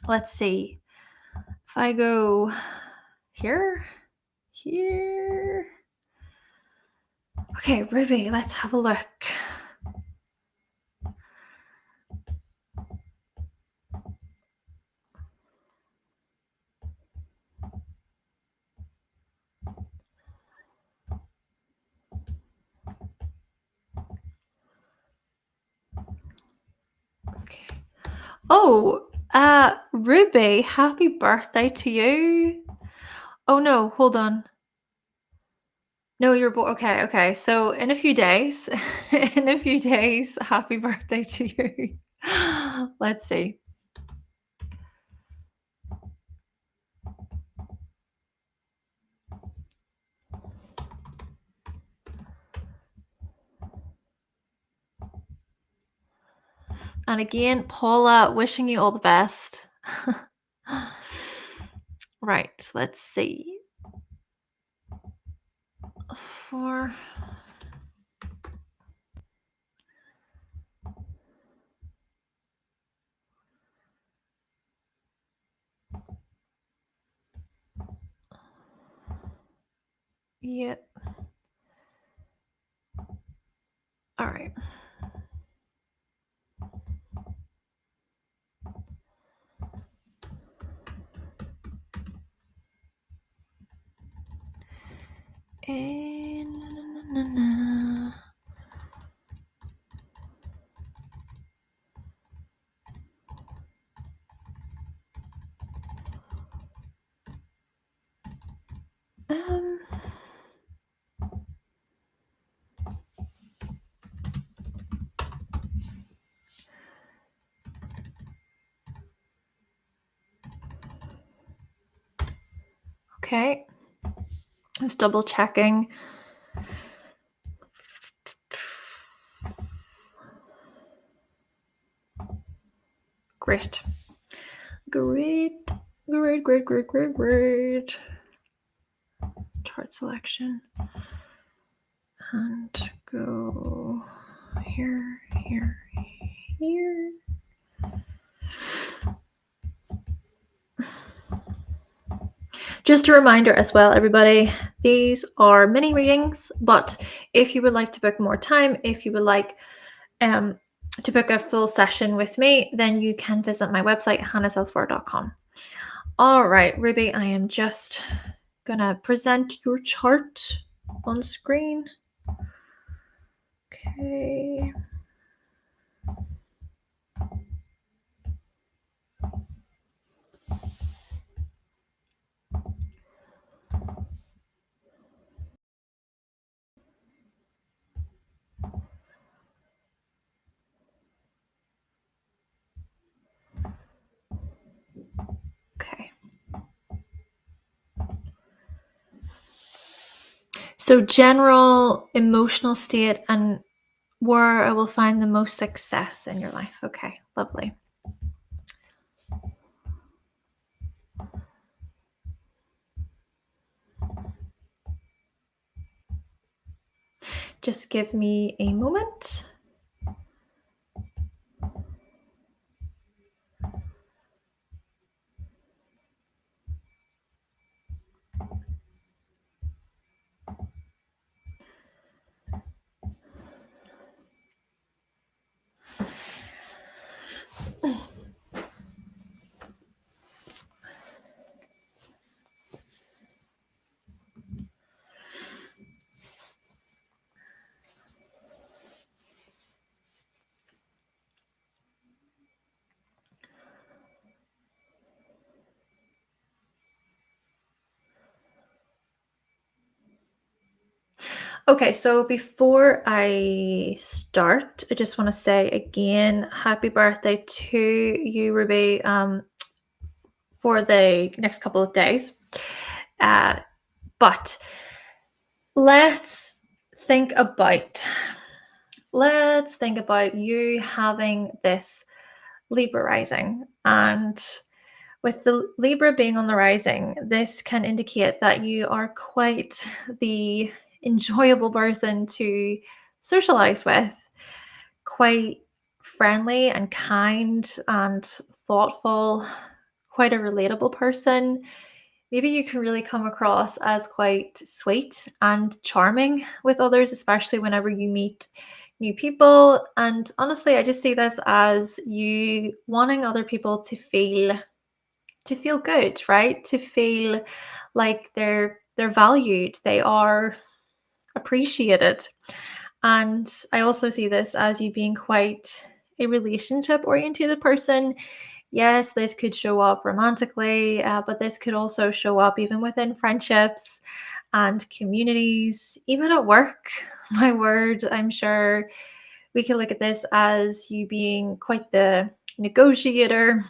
Let's see. If I go here, here. Okay, Ruby, let's have a look. Okay. Oh, Ruby, happy birthday to you. Oh no, hold on. No, you're born. Okay, okay. So in a few days, in a few days, happy birthday to you. Let's see. And again, Paula, wishing you all the best. Right, let's see. For yeah. All right. And um okay. Just double checking. Great. Great. Great, great, great, great, great. Chart selection. And go here, here, here. Just a reminder as well, everybody, these are mini readings, but if you would like to book more time, if you would like to book a full session with me, then you can visit my website, hannahselsewhere.com. All right, Ruby, I am just gonna present your chart on screen. Okay. Okay. So general emotional state and where I will find the most success in your life. Okay, lovely. Just give me a moment. Okay, so before I start, I just want to say again, happy birthday to you, Ruby, for the next couple of days. But let's think about you having this Libra rising. And with the Libra being on the rising, this can indicate that you are quite the enjoyable person to socialize with, quite friendly and kind and thoughtful, quite a relatable person. Maybe you can really come across as quite sweet and charming with others, especially whenever you meet new people. And honestly, I just see this as you wanting other people to feel good, right? To feel like they're valued, they are appreciated. And I also see this as you being quite a relationship oriented person. Yes, this could show up romantically, but this could also show up even within friendships and communities, even at work. My word, I'm sure we can look at this as you being quite the negotiator.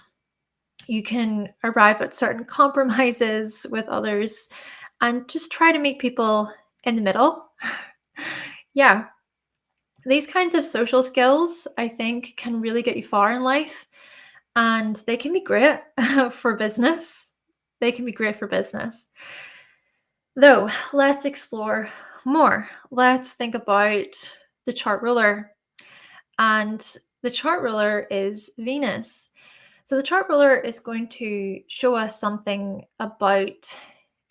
You can arrive at certain compromises with others and just try to meet people in the middle. Yeah, these kinds of social skills, I think, can really get you far in life, and they can be great for business. They can be great for business. Though, let's explore more. Let's think about the chart ruler. And the chart ruler is Venus. So the chart ruler is going to show us something about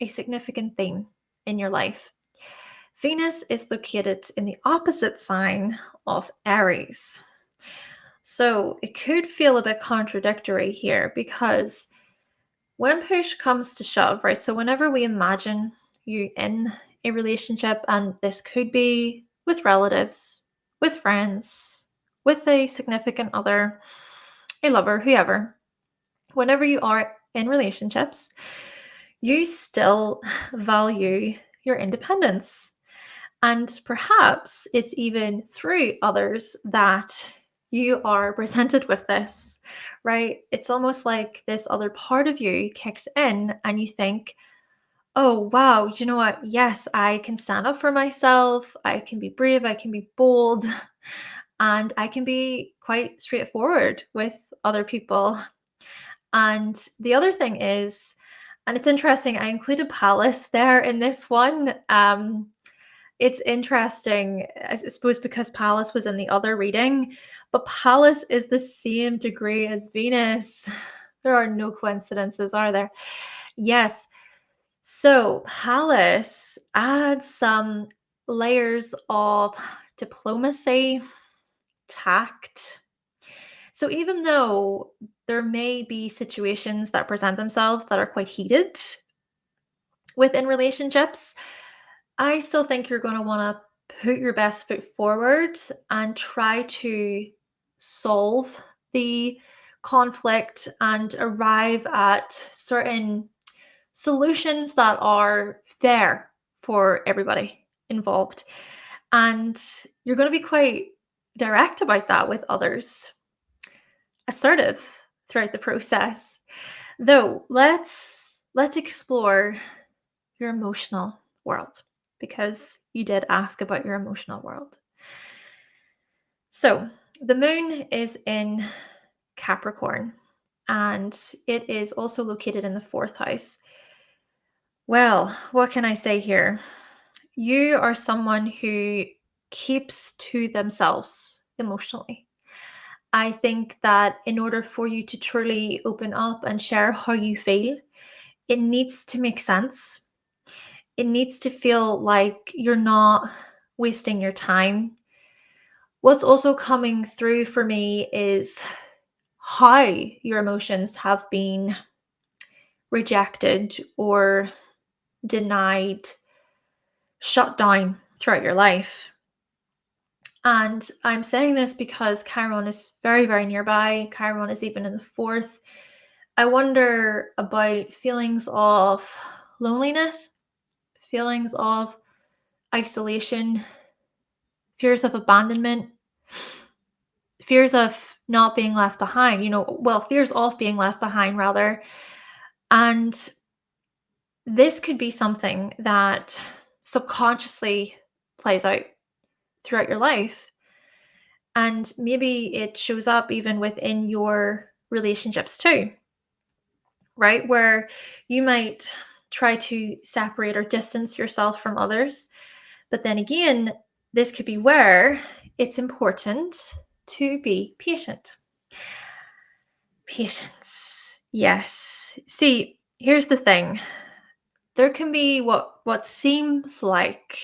a significant theme in your life. Venus is located in the opposite sign of Aries. So it could feel a bit contradictory here because when push comes to shove, right? So whenever we imagine you in a relationship, and this could be with relatives, with friends, with a significant other, a lover, whoever, whenever you are in relationships, you still value your independence. And perhaps it's even through others that you are presented with this, right? It's almost like this other part of you kicks in and you think, oh, wow, you know what? Yes, I can stand up for myself. I can be brave. I can be bold. And I can be quite straightforward with other people. And the other thing is, and it's interesting, I included Palace there in this one. It's interesting, I suppose, because Pallas was in the other reading, but Pallas is the same degree as Venus. There are no coincidences, are there? Yes. So Pallas adds some layers of diplomacy, tact. So even though there may be situations that present themselves that are quite heated within relationships, I still think you're going to want to put your best foot forward and try to solve the conflict and arrive at certain solutions that are fair for everybody involved. And you're going to be quite direct about that with others, assertive throughout the process. Though let's explore your emotional world, because you did ask about your emotional world. So the moon is in Capricorn, and it is also located in the 4th house. Well, what can I say here? You are someone who keeps to themselves emotionally. I think that in order for you to truly open up and share how you feel, it needs to make sense. It needs to feel like you're not wasting your time. What's also coming through for me is how your emotions have been rejected or denied, shut down throughout your life. And I'm saying this because Chiron is very, very nearby. Chiron is even in the 4th. I wonder about feelings of loneliness, feelings of isolation, fears of abandonment, fears of not being left behind, fears of being left behind rather. And this could be something that subconsciously plays out throughout your life. And maybe it shows up even within your relationships too, right? Where you might try to separate or distance yourself from others. But then again, this could be where it's important to be patient. Patience. Yes. See, here's the thing. There can be what seems like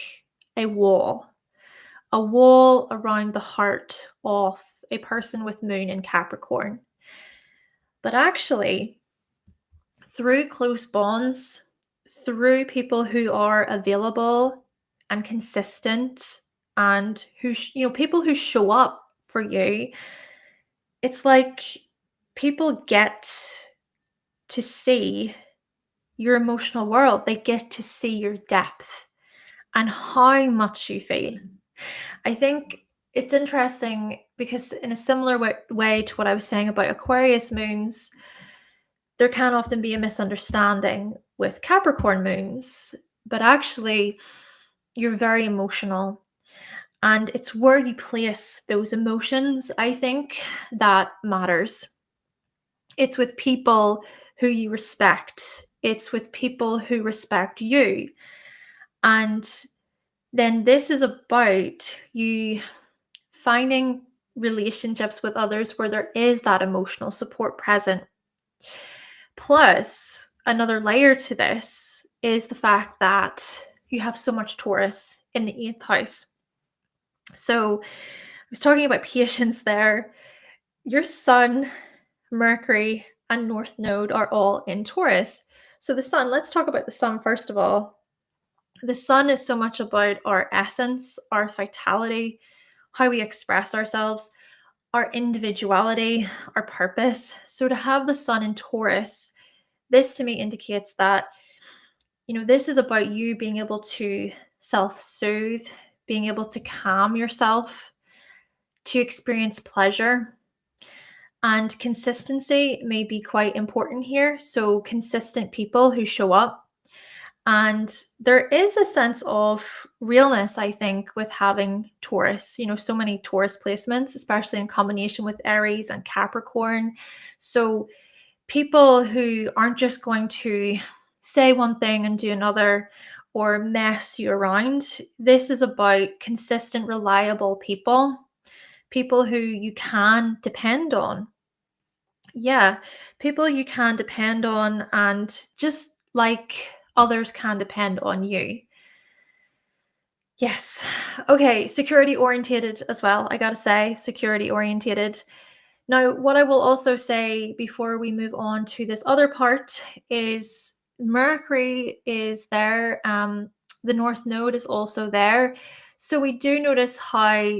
a wall around the heart of a person with moon in Capricorn. But actually, through close bonds, through people who are available and consistent and people who show up for you, it's like people get to see your emotional world. They get to see your depth and how much you feel. I think it's interesting because in a similar way to what I was saying about Aquarius moons, there can often be a misunderstanding with Capricorn moons, but actually you're very emotional, and it's where you place those emotions, I think, that matters. It's with people who you respect. It's with people who respect you. And then this is about you finding relationships with others where there is that emotional support present. Plus, another layer to this is the fact that you have so much Taurus in the 8th house. So I was talking about patience there. Your Sun, Mercury, and North Node are all in Taurus. So the Sun, let's talk about the Sun first of all. The Sun is so much about our essence, our vitality, how we express ourselves, our individuality, our purpose. So to have the Sun in Taurus, this to me indicates that, this is about you being able to self-soothe, being able to calm yourself, to experience pleasure. And consistency may be quite important here. So consistent people who show up. And there is a sense of realness, I think, with having Taurus, so many Taurus placements, especially in combination with Aries and Capricorn. So people who aren't just going to say one thing and do another or mess you around. This is about consistent, reliable people who you can depend on. Yeah, people you can depend on, and just like others can depend on you. Yes. Okay, security orientated as well. I gotta say, security orientated. Now, what I will also say before we move on to this other part is Mercury is there. The North Node is also there. So we do notice how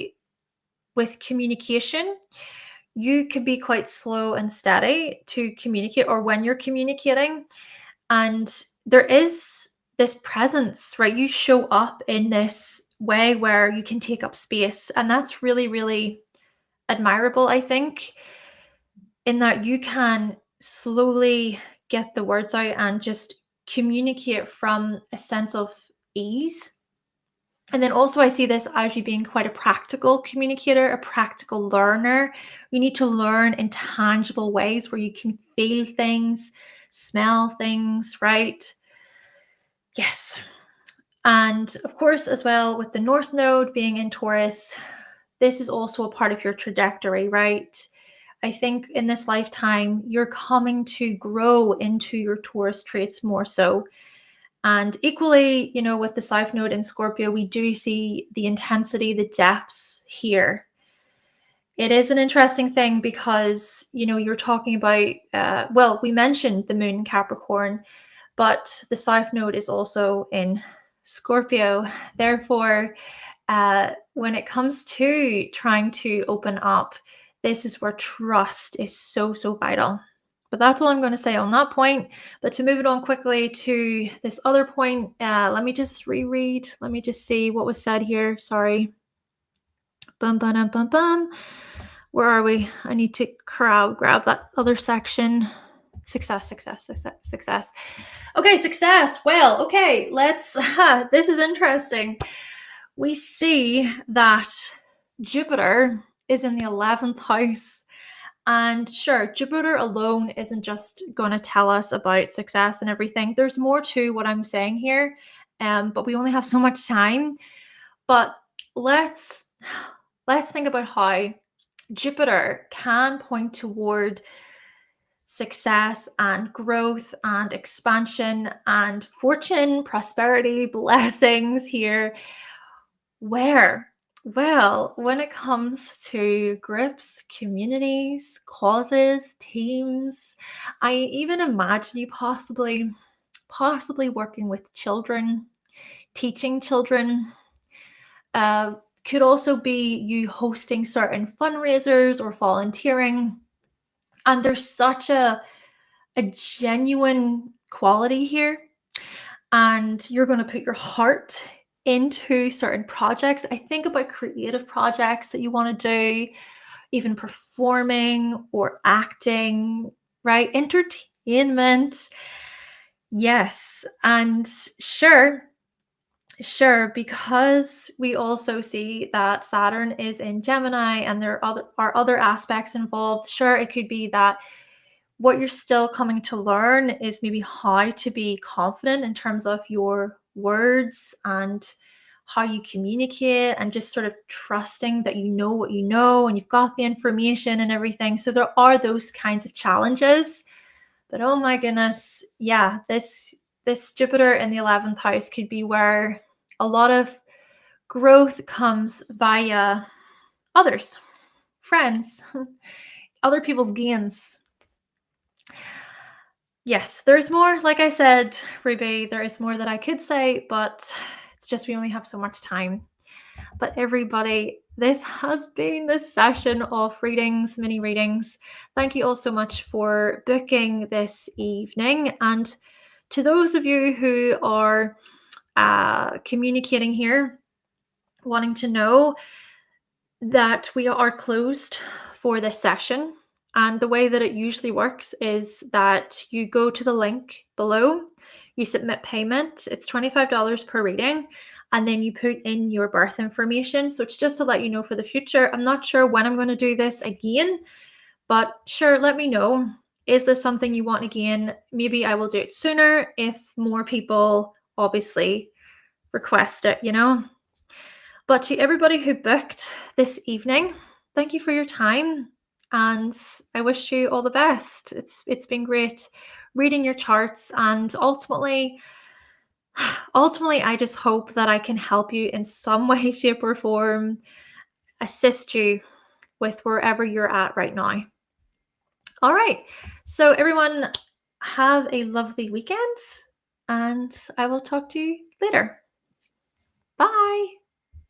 with communication, you could be quite slow and steady to communicate, or when you're communicating. And there is this presence, right? You show up in this way where you can take up space. And that's really, really admirable, I think, in that you can slowly get the words out and just communicate from a sense of ease. And then also I see this as you being quite a practical communicator, a practical learner. You need to learn in tangible ways where you can feel things, smell things, right? Yes. And of course, as well, with the North Node being in Taurus, this is also a part of your trajectory, right? I think in this lifetime, you're coming to grow into your Taurus traits more so. And equally, with the South Node in Scorpio, we do see the intensity, the depths here. It is an interesting thing because, you're talking about, we mentioned the moon in Capricorn, but the South Node is also in Scorpio. Therefore, when it comes to trying to open up, this is where trust is so, so vital. But that's all I'm going to say on that point. But to move it on quickly to this other point, let me just reread. Let me just see what was said here. Sorry. Bum, bum, bum, bum. Where are we? I need to grab that other section. Success. Okay, success. Well, okay, let's, this is interesting. We see that Jupiter is in the 11th house. And sure, Jupiter alone isn't just going to tell us about success and everything. There's more to what I'm saying here, but we only have so much time. But let's think about how Jupiter can point toward success and growth and expansion and fortune, prosperity, blessings here. Where? Well, when it comes to groups, communities, causes, teams, I even imagine you possibly working with children, teaching children. Could also be you hosting certain fundraisers or volunteering. And there's such a genuine quality here. And you're going to put your heart into certain projects. I think about creative projects that you want to do, even performing or acting, right? Entertainment. Yes. And sure, because we also see that Saturn is in Gemini and there are other aspects involved. Sure, it could be that what you're still coming to learn is maybe how to be confident in terms of your words and how you communicate, and just sort of trusting that you know what you know and you've got the information and everything. So there are those kinds of challenges. But oh my goodness, yeah, this Jupiter in the 11th house could be where a lot of growth comes via others, friends, other people's gains. Yes, there's more. Like I said, Ruby, there is more that I could say, but it's just we only have so much time. But everybody, this has been the session of readings, mini readings. Thank you all so much for booking this evening. And to those of you who are communicating here, wanting to know that we are closed for this session. And the way that it usually works is that you go to the link below, you submit payment, it's $25 per reading, and then you put in your birth information. So it's just to let you know for the future. I'm not sure when I'm going to do this again, but sure, let me know. Is there something you want again? Maybe I will do it sooner if more people obviously request it, you know? But to everybody who booked this evening, thank you for your time, and I wish you all the best. It's been great reading your charts, and ultimately I just hope that I can help you in some way, shape, or form, assist you with wherever you're at right now. All right, so everyone, have a lovely weekend, and I will talk to you later. Bye.